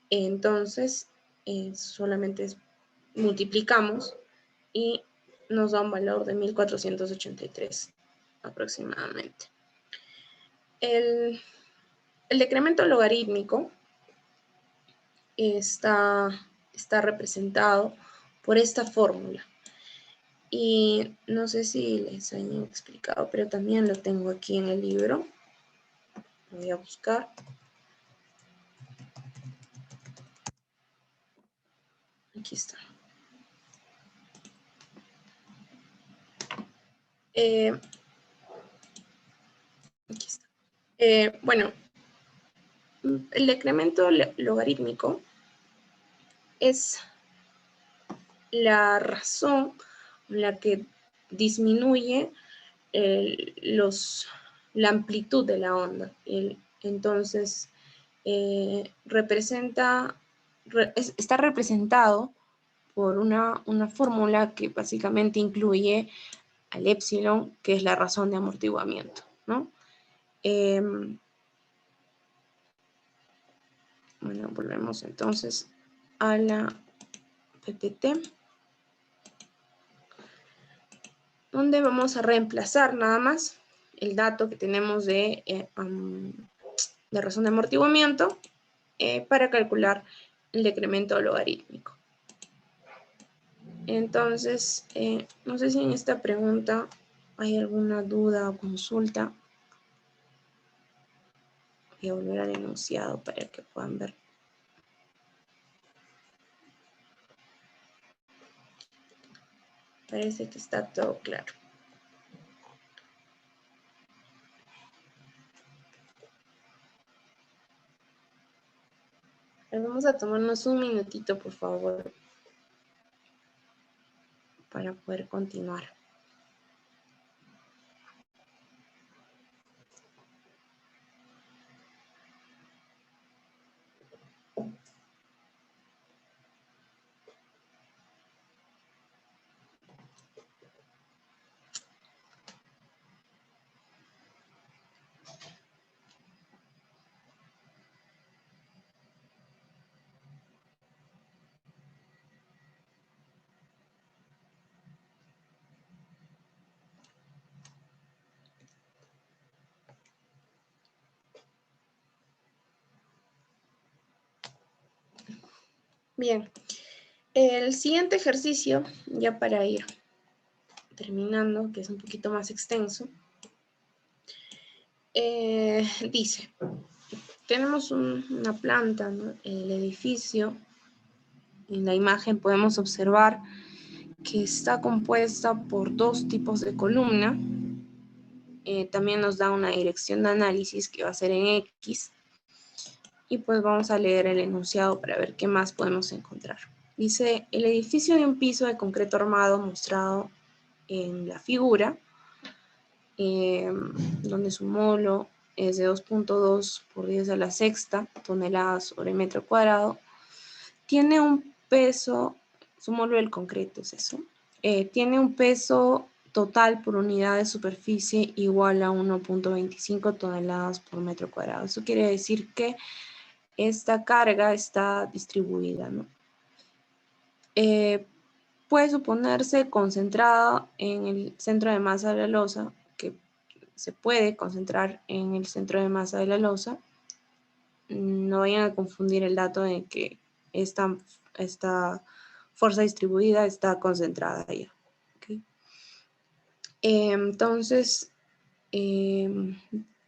Entonces, solamente multiplicamos y nos da un valor de 1.483 aproximadamente. El decremento logarítmico está representado por esta fórmula. Y no sé si les han explicado, pero también lo tengo aquí en el libro. Lo voy a buscar. Aquí está. Aquí está. Bueno, el decremento logarítmico es la razón en la que disminuye la amplitud de la onda. Entonces, está representado por una fórmula que básicamente incluye al épsilon, que es la razón de amortiguamiento, ¿no? Bueno, volvemos entonces a la PPT, donde vamos a reemplazar nada más el dato que tenemos de razón de amortiguamiento para calcular el decremento logarítmico. Entonces, no sé si en esta pregunta hay alguna duda o consulta. Voy a volver al enunciado para que puedan ver. Parece que está todo claro. Vamos a tomarnos un minutito, por favor, para poder continuar. Bien, el siguiente ejercicio, ya para ir terminando, que es un poquito más extenso, dice, tenemos una planta, ¿no? El edificio, en la imagen podemos observar que está compuesta por dos tipos de columna. También nos da una dirección de análisis que va a ser en X. Y pues vamos a leer el enunciado para ver qué más podemos encontrar. Dice, el edificio de un piso de concreto armado mostrado en la figura, donde su módulo es de 2.2 por 10 a la sexta toneladas sobre metro cuadrado, tiene un peso, su módulo del concreto es eso, tiene un peso total por unidad de superficie igual a 1.25 toneladas por metro cuadrado. Eso quiere decir que esta carga está distribuida, ¿no? Puede suponerse concentrada en el centro de masa de la losa, que se puede concentrar en el centro de masa de la losa. No vayan a confundir el dato de que esta fuerza distribuida está concentrada ahí. ¿Okay? Entonces,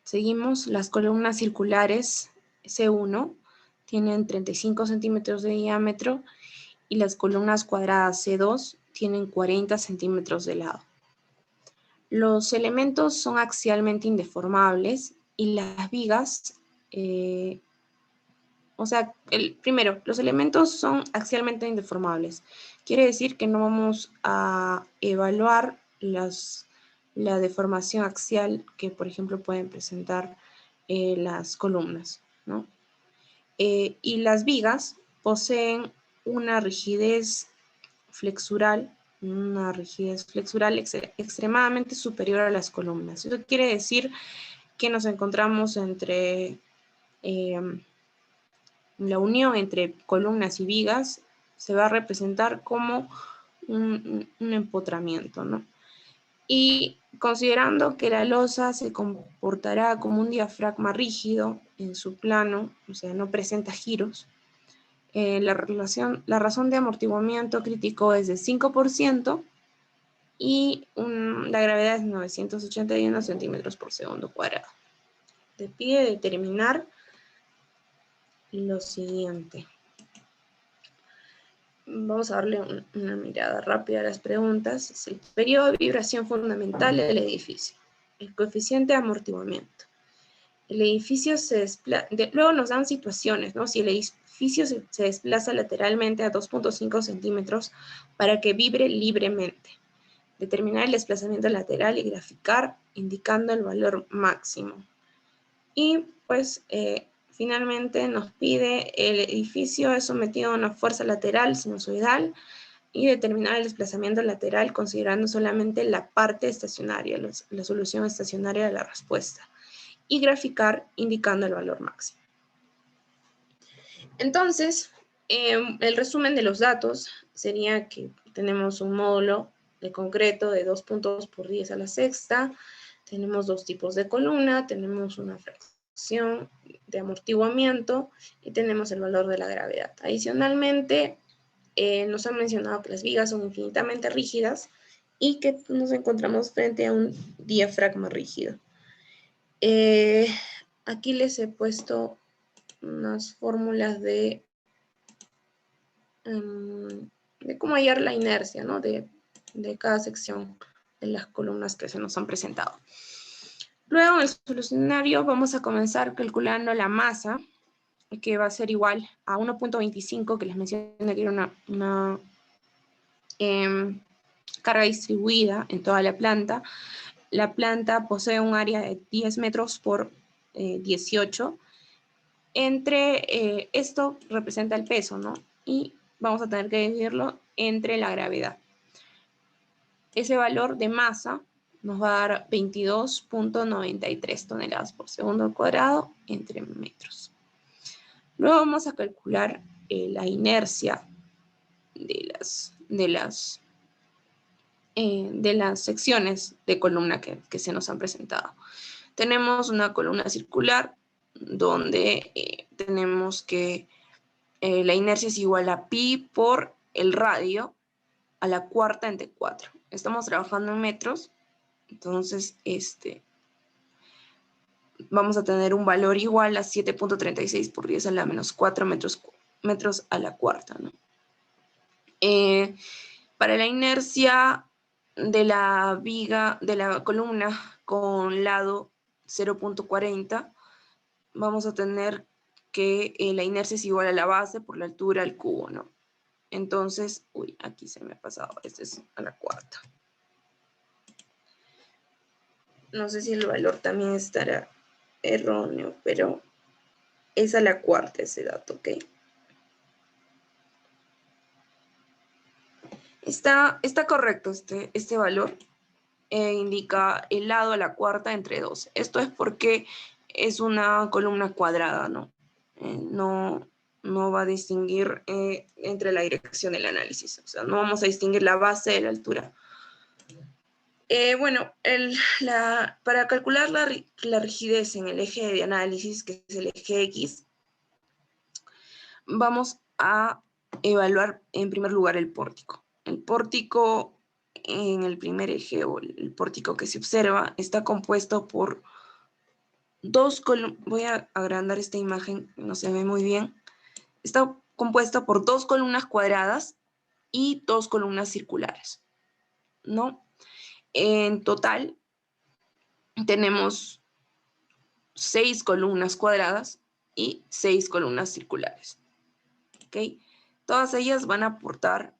seguimos. Las columnas circulares C1 tienen 35 centímetros de diámetro y las columnas cuadradas C2 tienen 40 centímetros de lado. Los elementos son axialmente indeformables y las vigas, primero, los elementos son axialmente indeformables. Quiere decir que no vamos a evaluar la deformación axial que, por ejemplo, pueden presentar las columnas, ¿no? Y las vigas poseen una rigidez flexural extremadamente superior a las columnas. Eso quiere decir que nos encontramos entre la unión entre columnas y vigas se va a representar como un empotramiento, ¿no? Y considerando que la losa se comportará como un diafragma rígido en su plano, o sea, no presenta giros, la razón de amortiguamiento crítico es de 5% y la gravedad es 981 centímetros por segundo cuadrado. Te pide determinar lo siguiente. Vamos a darle una mirada rápida a las preguntas. Es el periodo de vibración fundamental del edificio. El coeficiente de amortiguamiento. El edificio se desplaza, luego nos dan situaciones, ¿no? Si el edificio se desplaza lateralmente a 2.5 centímetros para que vibre libremente. Determinar el desplazamiento lateral y graficar indicando el valor máximo. Y pues finalmente nos pide el edificio es sometido a una fuerza lateral sinusoidal y determinar el desplazamiento lateral considerando solamente la parte estacionaria, la solución estacionaria de la respuesta, y graficar indicando el valor máximo. Entonces, el resumen de los datos sería que tenemos un módulo de concreto de 2 puntos por 10 a la sexta, tenemos 2 tipos de columna, tenemos una fracción de amortiguamiento y tenemos el valor de la gravedad. Adicionalmente, nos han mencionado que las vigas son infinitamente rígidas y que nos encontramos frente a un diafragma rígido. Aquí les he puesto unas fórmulas de cómo hallar la inercia, ¿no? de cada sección de las columnas que se nos han presentado. Luego en el solucionario vamos a comenzar calculando la masa, que va a ser igual a 1.25, que les mencioné que era una carga distribuida en toda la planta. La planta posee un área de 10 metros por 18. Esto representa el peso, ¿no? Y vamos a tener que dividirlo entre la gravedad. Ese valor de masa nos va a dar 22.93 toneladas por segundo al cuadrado entre metros. Luego vamos a calcular la inercia de las secciones de columna que se nos han presentado. Tenemos una columna circular donde tenemos que la inercia es igual a pi por el radio a la cuarta entre 4. Estamos trabajando en metros, entonces vamos a tener un valor igual a 7.36 por 10 a la menos 4 metros a la cuarta, ¿no? Para la inercia de la viga, de la columna con lado 0.40, vamos a tener que la inercia es igual a la base por la altura al cubo, ¿no? Entonces, aquí se me ha pasado, este es a la cuarta. No sé si el valor también estará erróneo, pero es a la cuarta ese dato, ¿ok? Está correcto este valor. Indica el lado a la cuarta entre 2. Esto es porque es una columna cuadrada, ¿no? No va a distinguir entre la dirección del análisis. O sea, no vamos a distinguir la base de la altura. Bueno, para calcular la rigidez en el eje de análisis, que es el eje X, vamos a evaluar en primer lugar el pórtico. El pórtico en el primer eje, o el pórtico que se observa, está compuesto por 2 columnas. Voy a agrandar esta imagen, no se ve muy bien. Está compuesto por 2 columnas cuadradas y 2 columnas circulares, ¿no? En total, tenemos 6 columnas cuadradas y 6 columnas circulares, ¿ok? Todas ellas van a aportar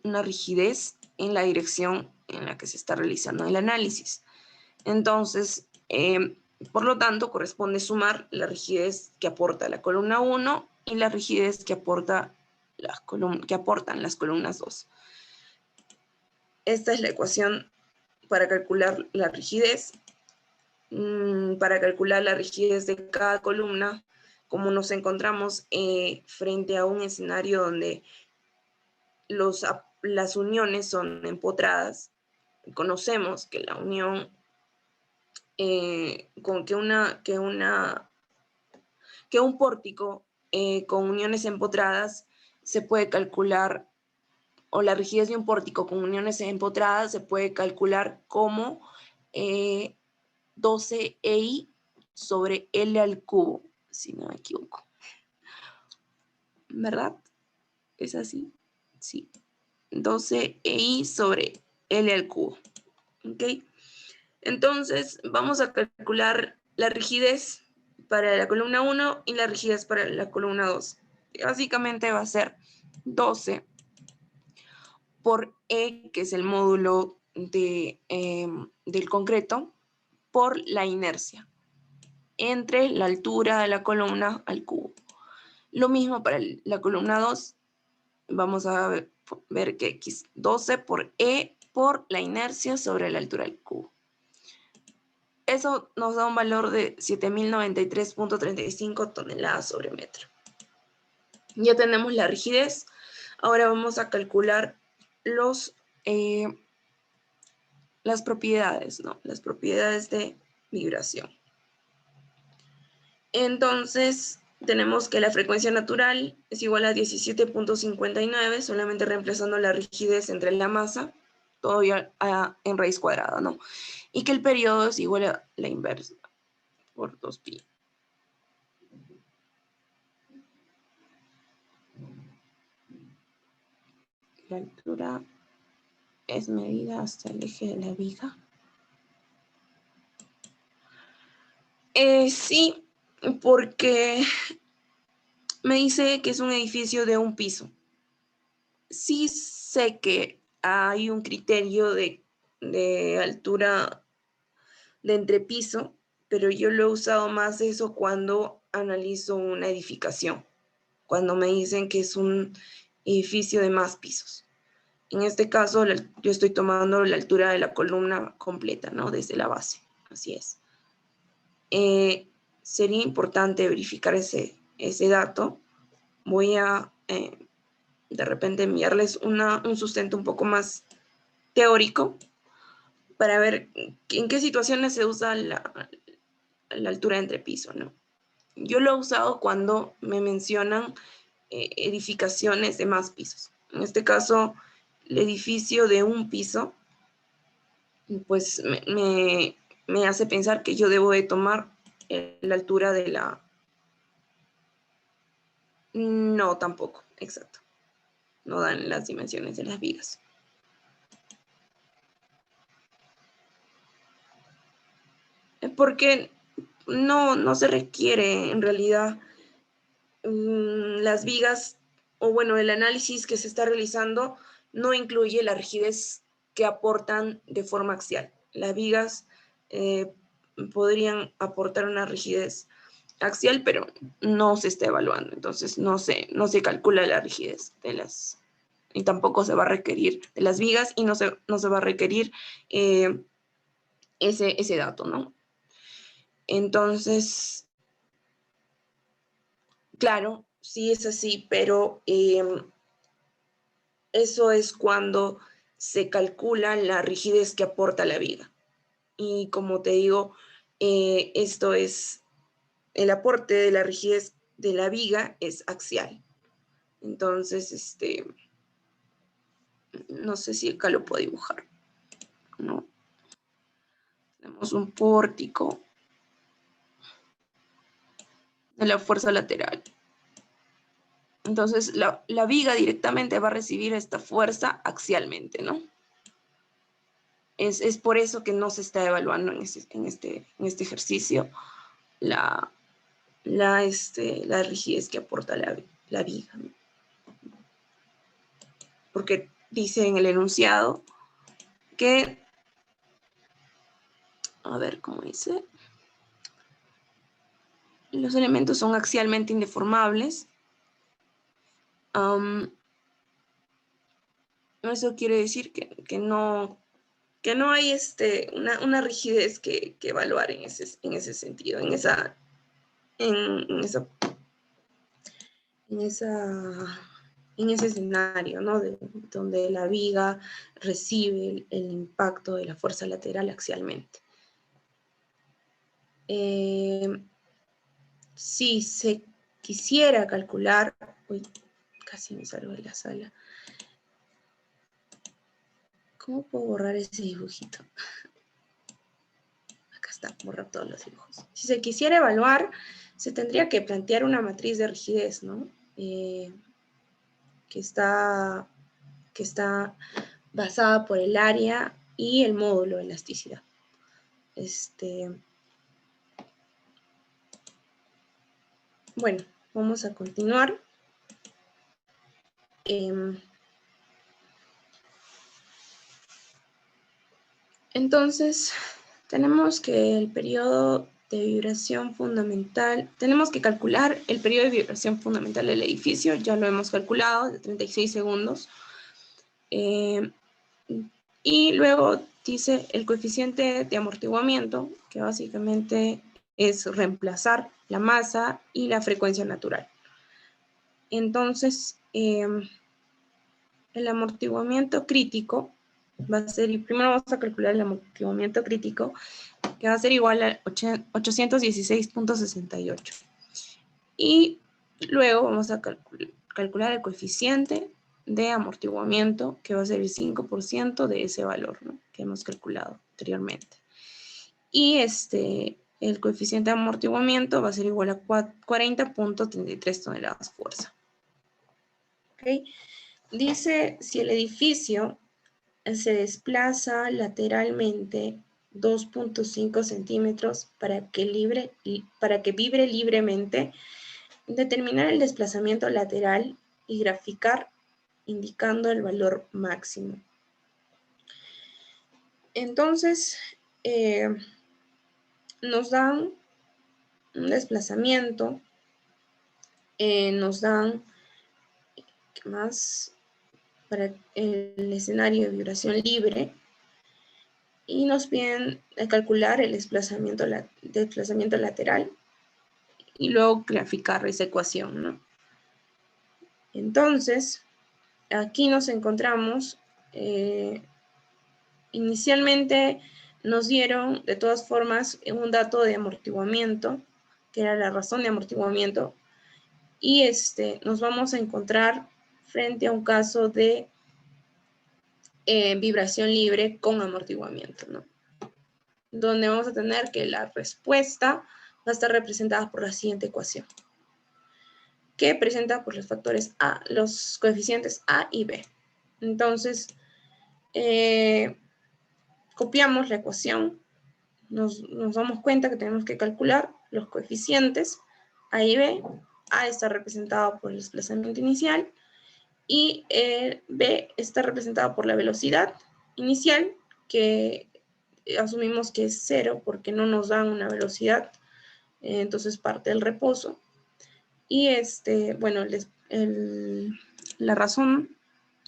una rigidez en la dirección en la que se está realizando el análisis. Entonces, por lo tanto, corresponde sumar la rigidez que aporta la columna 1 y la rigidez que aportan las columnas 2. Esta es la ecuación para calcular la rigidez. Para calcular la rigidez de cada columna, como nos encontramos frente a un escenario donde las uniones son empotradas, conocemos que la unión con que un pórtico con uniones empotradas se puede calcular, o la rigidez de un pórtico con uniones empotradas se puede calcular como 12 EI sobre L al cubo, si no me equivoco. ¿Verdad? ¿Es así? Sí. 12 EI sobre L al cubo. ¿Ok? Entonces, vamos a calcular la rigidez para la columna 1 y la rigidez para la columna 2. Básicamente va a ser 12 por E, que es el módulo del concreto, por la inercia, entre la altura de la columna al cubo. Lo mismo para la columna 2, vamos a ver que x12 por E por la inercia sobre la altura del cubo. Eso nos da un valor de 7.093.35 toneladas sobre metro. Ya tenemos la rigidez. Ahora vamos a calcular las propiedades, ¿no? Las propiedades de vibración. Entonces, tenemos que la frecuencia natural es igual a 17.59, solamente reemplazando la rigidez entre la masa, todo ya en raíz cuadrada, ¿no? Y que el periodo es igual a la inversa, por 2pi. La altura es medida hasta el eje de la viga. Sí, porque me dice que es un edificio de un piso. Sí sé que hay un criterio de altura de entrepiso, pero yo lo he usado más eso cuando analizo una edificación, cuando me dicen que es un edificio de más pisos. En este caso, yo estoy tomando la altura de la columna completa, ¿no? Desde la base, así es. Sería importante verificar ese dato. Voy a de repente enviarles un sustento un poco más teórico para ver en qué situaciones se usa la altura de entrepiso, ¿no? Yo lo he usado cuando me mencionan edificaciones de más pisos. En este caso, el edificio de un piso, pues me hace pensar que yo debo de tomar la altura de la... No, tampoco, exacto. No dan las dimensiones de las vigas. Porque no se requiere en realidad las vigas, o bueno, el análisis que se está realizando no incluye la rigidez que aportan de forma axial. Las vigas podrían aportar una rigidez axial, pero no se está evaluando, entonces no se calcula la rigidez de las, y tampoco se va a requerir de las vigas, y no se va a requerir ese dato, ¿no? Entonces, claro, sí es así, pero eso es cuando se calcula la rigidez que aporta la viga. Y como te digo, esto es, el aporte de la rigidez de la viga es axial. Entonces, no sé si acá lo puedo dibujar, ¿no? Tenemos un pórtico de la fuerza lateral. Entonces, la viga directamente va a recibir esta fuerza axialmente, ¿no? Es por eso que no se está evaluando en este ejercicio la rigidez que aporta la viga, ¿no? Porque dice en el enunciado que, a ver cómo dice, los elementos son axialmente indeformables. Eso quiere decir que no hay una rigidez que evaluar en ese sentido, en ese escenario, ¿no? Donde la viga recibe el impacto de la fuerza lateral axialmente. Si se quisiera calcular, uy, casi me salgo de la sala. ¿Cómo puedo borrar ese dibujito? Acá está, borrar todos los dibujos. Si se quisiera evaluar, se tendría que plantear una matriz de rigidez, ¿no? Que está basada por el área y el módulo de elasticidad. Bueno, vamos a continuar. Entonces, tenemos que el periodo de vibración fundamental. Tenemos que calcular el periodo de vibración fundamental del edificio, ya lo hemos calculado, de 36 segundos. Y luego dice el coeficiente de amortiguamiento, que básicamente es reemplazar la masa y la frecuencia natural. Entonces, el amortiguamiento crítico va a ser, y primero vamos a calcular el amortiguamiento crítico, que va a ser igual a 816.68. Y luego vamos a calcular el coeficiente de amortiguamiento, que va a ser el 5% de ese valor, ¿no?, que hemos calculado anteriormente. Y el coeficiente de amortiguamiento va a ser igual a 40.33 toneladas fuerza. ¿Okay? Dice, si el edificio se desplaza lateralmente 2.5 centímetros para que vibre libremente, determinar el desplazamiento lateral y graficar indicando el valor máximo. Entonces, nos dan un desplazamiento, nos dan, ¿qué más?, para el escenario de vibración libre, y nos piden calcular el desplazamiento lateral y luego graficar esa ecuación, ¿no? Entonces, aquí nos encontramos, inicialmente nos dieron de todas formas un dato de amortiguamiento, que era la razón de amortiguamiento, y nos vamos a encontrar frente a un caso de vibración libre con amortiguamiento, ¿no?, donde vamos a tener que la respuesta va a estar representada por la siguiente ecuación, que presenta por los factores A, los coeficientes A y B. Entonces, copiamos la ecuación, nos damos cuenta que tenemos que calcular los coeficientes A y B. A está representado por el desplazamiento inicial y B está representado por la velocidad inicial, que asumimos que es 0 porque no nos dan una velocidad, entonces parte del reposo. Y bueno, la razón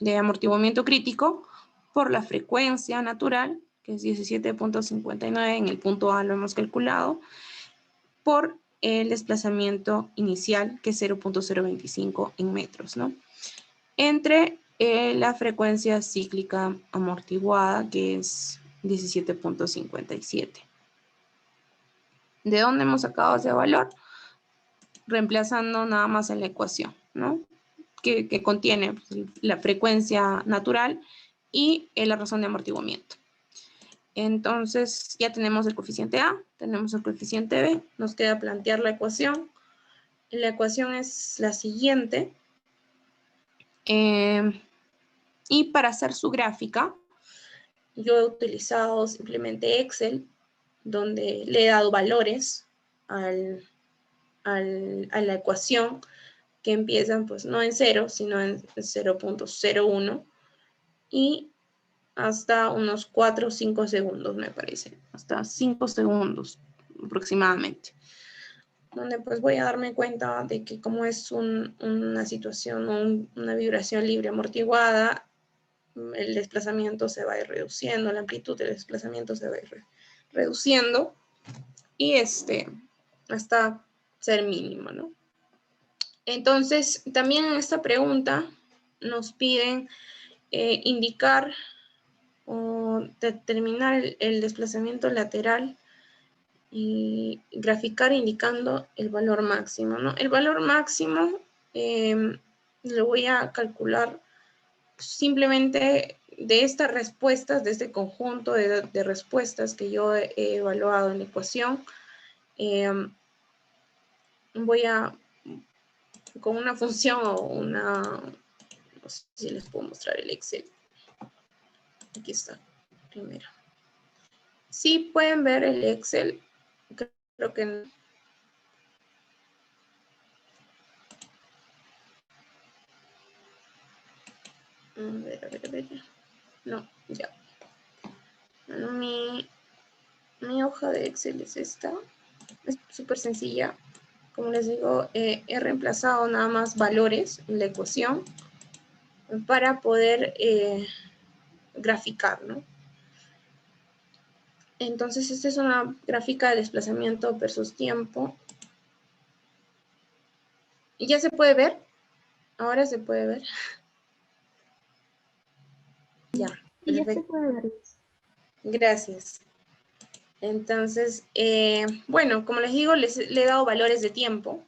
de amortiguamiento crítico por la frecuencia natural, que es 17.59, en el punto A lo hemos calculado, por el desplazamiento inicial, que es 0.025 en metros, ¿no?, entre la frecuencia cíclica amortiguada, que es 17.57. ¿De dónde hemos sacado ese valor? Reemplazando nada más en la ecuación, ¿no?, que contiene pues, la frecuencia natural y la razón de amortiguamiento. Entonces, ya tenemos el coeficiente A, tenemos el coeficiente B, nos queda plantear la ecuación. La ecuación es la siguiente. Y para hacer su gráfica, yo he utilizado simplemente Excel, donde le he dado valores a la ecuación, que empiezan pues no en 0, sino en 0.01 y hasta unos 4 o 5 segundos, me parece, hasta 5 segundos aproximadamente, donde pues voy a darme cuenta de que como es una situación, una vibración libre amortiguada, el desplazamiento se va a ir reduciendo, la amplitud del desplazamiento se va a ir reduciendo y hasta ser mínimo, ¿no? Entonces, también en esta pregunta nos piden indicar o determinar el desplazamiento lateral y graficar indicando el valor máximo, ¿no? El valor máximo lo voy a calcular simplemente de estas respuestas, de este conjunto de respuestas que yo he evaluado en la ecuación. Voy a, con una función o una, no sé si les puedo mostrar el Excel. Aquí está, primero. Sí pueden ver el Excel, creo que... A ver. No, ya. Bueno, mi hoja de Excel es esta. Es súper sencilla. Como les digo, he reemplazado nada más valores en la ecuación para poder graficar, ¿no? Entonces, esta es una gráfica de desplazamiento versus tiempo. ¿Y ya se puede ver? Ahora se puede ver. Ya, Y ya se perfecto. puede ver. Gracias. Entonces, bueno, como les digo, le he dado valores de tiempo.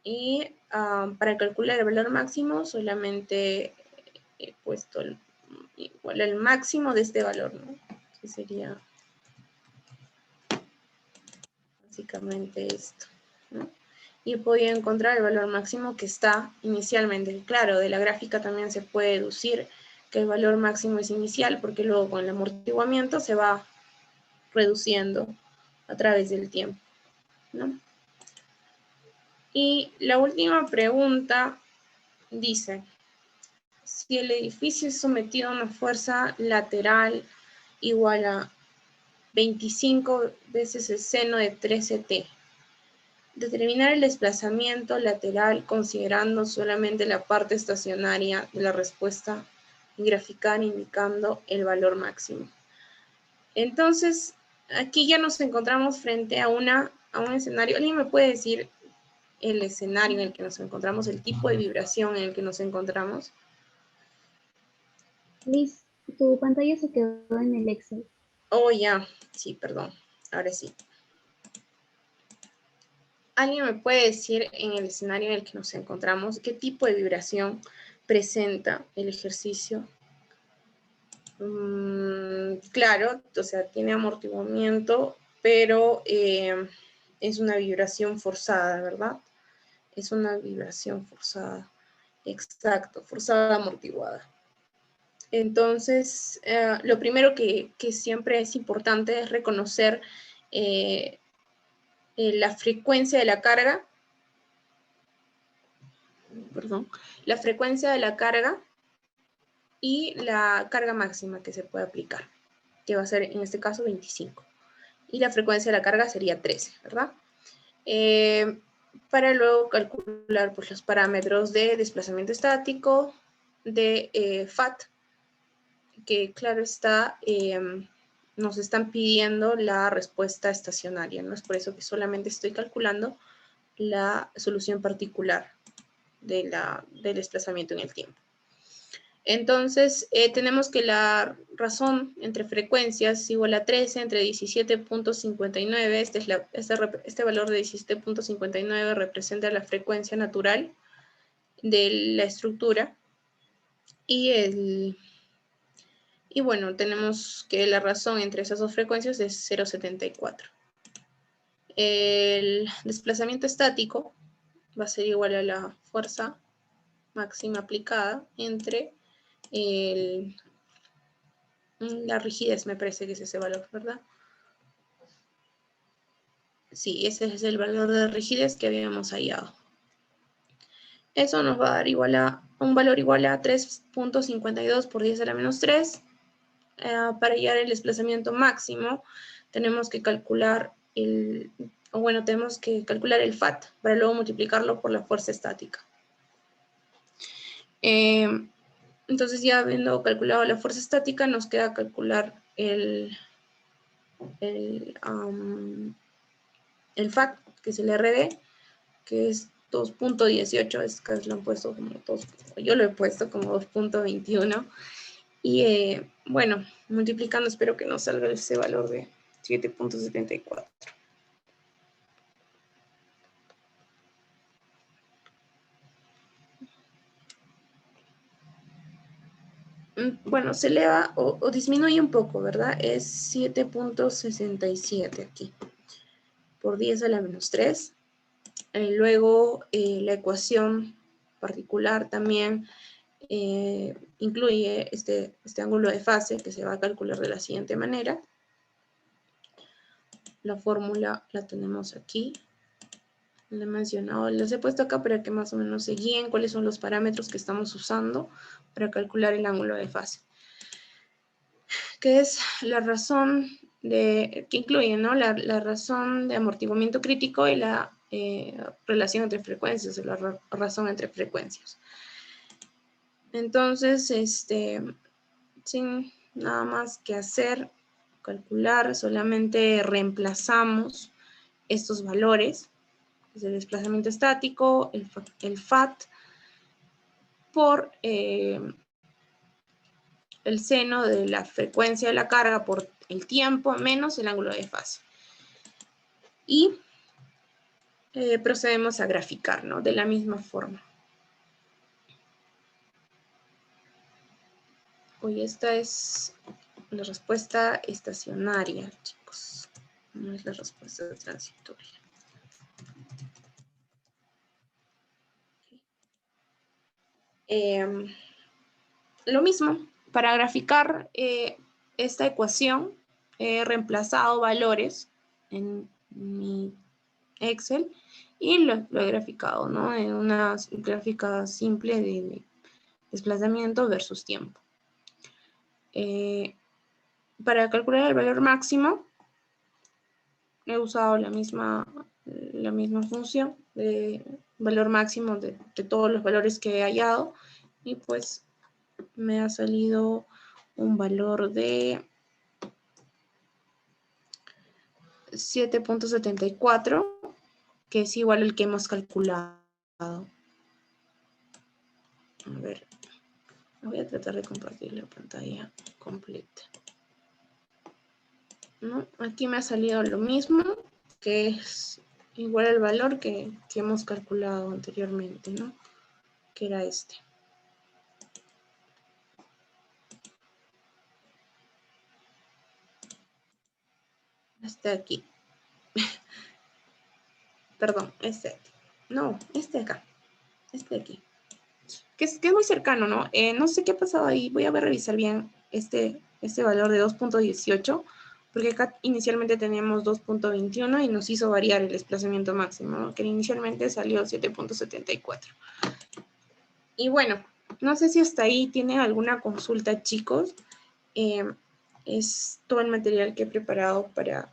Y para calcular el valor máximo, solamente he puesto igual el máximo de este valor, ¿no? Que sería básicamente esto, ¿no? Y he podido encontrar el valor máximo que está inicialmente. Claro, de la gráfica también se puede deducir que el valor máximo es inicial, porque luego con el amortiguamiento se va reduciendo a través del tiempo, ¿no? Y la última pregunta dice, si el edificio es sometido a una fuerza lateral igual a 25 veces el seno de 13t, determinar el desplazamiento lateral considerando solamente la parte estacionaria de la respuesta y graficar indicando el valor máximo. Entonces, aquí ya nos encontramos frente a un escenario. ¿Alguien me puede decir el escenario en el que nos encontramos, el tipo de vibración en el que nos encontramos? Liz, tu pantalla se quedó en el Excel. Oh, ya. Sí, perdón. Ahora sí. ¿Alguien me puede decir en el escenario en el que nos encontramos qué tipo de vibración presenta el ejercicio? Claro, o sea, tiene amortiguamiento, pero es una vibración forzada, ¿verdad? Es una vibración forzada. Exacto, forzada amortiguada. Entonces, lo primero que siempre es importante es reconocer la frecuencia de la carga, la frecuencia de la carga y la carga máxima que se puede aplicar, que va a ser en este caso 25. Y la frecuencia de la carga sería 13, ¿verdad? Para luego calcular pues, los parámetros de desplazamiento estático, de FAT, que claro está, nos están pidiendo la respuesta estacionaria, ¿no? Es por eso que solamente estoy calculando la solución particular del desplazamiento en el tiempo. Entonces, tenemos que la razón entre frecuencias es igual a 13 entre 17.59. Este valor de 17.59 representa la frecuencia natural de la estructura. Y bueno, tenemos que la razón entre esas dos frecuencias es 0,74. El desplazamiento estático va a ser igual a la fuerza máxima aplicada entre la rigidez, me parece que es ese valor, ¿verdad? Sí, ese es el valor de rigidez que habíamos hallado. Eso nos va a dar un valor igual a 3.52 por 10 a la menos 3. Para hallar el desplazamiento máximo, tenemos que calcular tenemos que calcular el FAT para luego multiplicarlo por la fuerza estática. Entonces, ya habiendo calculado la fuerza estática, nos queda calcular el FAT, que es el RD, que es 2.18, es que lo han puesto como 2, yo lo he puesto como 2.21. Y bueno, multiplicando espero que nos salga ese valor de 7.74. Bueno, se eleva o disminuye un poco, ¿verdad? Es 7.67 aquí, por 10 a la menos 3. Luego, la ecuación particular también incluye este ángulo de fase que se va a calcular de la siguiente manera. La fórmula la tenemos aquí. Le he mencionado, les he puesto acá para que más o menos se guíen cuáles son los parámetros que estamos usando para calcular el ángulo de fase, que es la razón que incluyen, ¿no? la razón de amortiguamiento crítico y la relación entre frecuencias, o la razón entre frecuencias. Entonces, sin nada más que hacer, calcular, solamente reemplazamos estos valores, el desplazamiento estático, el FAT, por el seno de la frecuencia de la carga por el tiempo menos el ángulo de fase. Y procedemos a graficar, ¿no? De la misma forma. Hoy esta es la respuesta estacionaria, chicos. No es la respuesta transitoria. Lo mismo, para graficar esta ecuación he reemplazado valores en mi Excel y lo he graficado, ¿no? En una gráfica simple de desplazamiento versus tiempo. Para calcular el valor máximo he usado la misma función de valor máximo de todos los valores que he hallado y pues me ha salido un valor de 7.74, que es igual al que hemos calculado. A ver, voy a tratar de compartir la pantalla completa. ¿No? Aquí me ha salido lo mismo, que es igual al valor que hemos calculado anteriormente, ¿no? Que era este. Este aquí. Perdón, este. No, este acá. Este de aquí. Que es muy cercano, ¿no? No sé qué ha pasado ahí. Voy a revisar bien este valor de 2.18, porque acá inicialmente teníamos 2.21 y nos hizo variar el desplazamiento máximo, ¿no? Que inicialmente salió 7.74. Y bueno, no sé si hasta ahí tienen alguna consulta, chicos. Es todo el material que he preparado para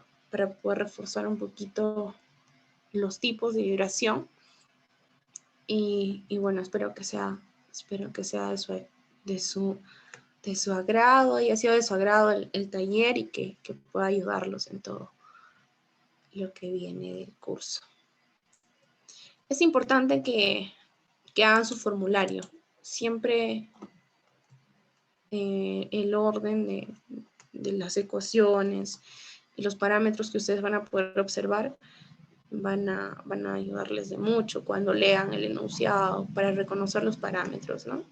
poder reforzar un poquito los tipos de vibración. Y bueno, espero que sea de su agrado, y ha sido de su agrado el taller y que pueda ayudarlos en todo lo que viene del curso. Es importante que hagan su formulario. Siempre el orden de las ecuaciones y los parámetros que ustedes van a poder observar van a ayudarles de mucho cuando lean el enunciado para reconocer los parámetros, ¿no?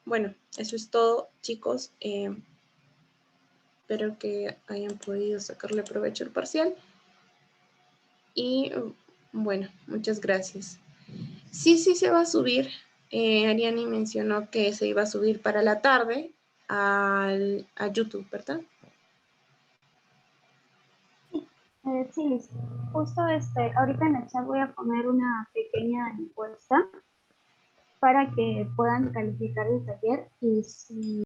Bueno, eso es todo, chicos. Espero que hayan podido sacarle provecho al parcial. Y bueno, muchas gracias. Sí se va a subir. Ariani mencionó que se iba a subir para la tarde a YouTube, ¿verdad? Sí, Liz. Justo ahorita en el chat voy a poner una pequeña encuesta para que puedan calificar el taller y si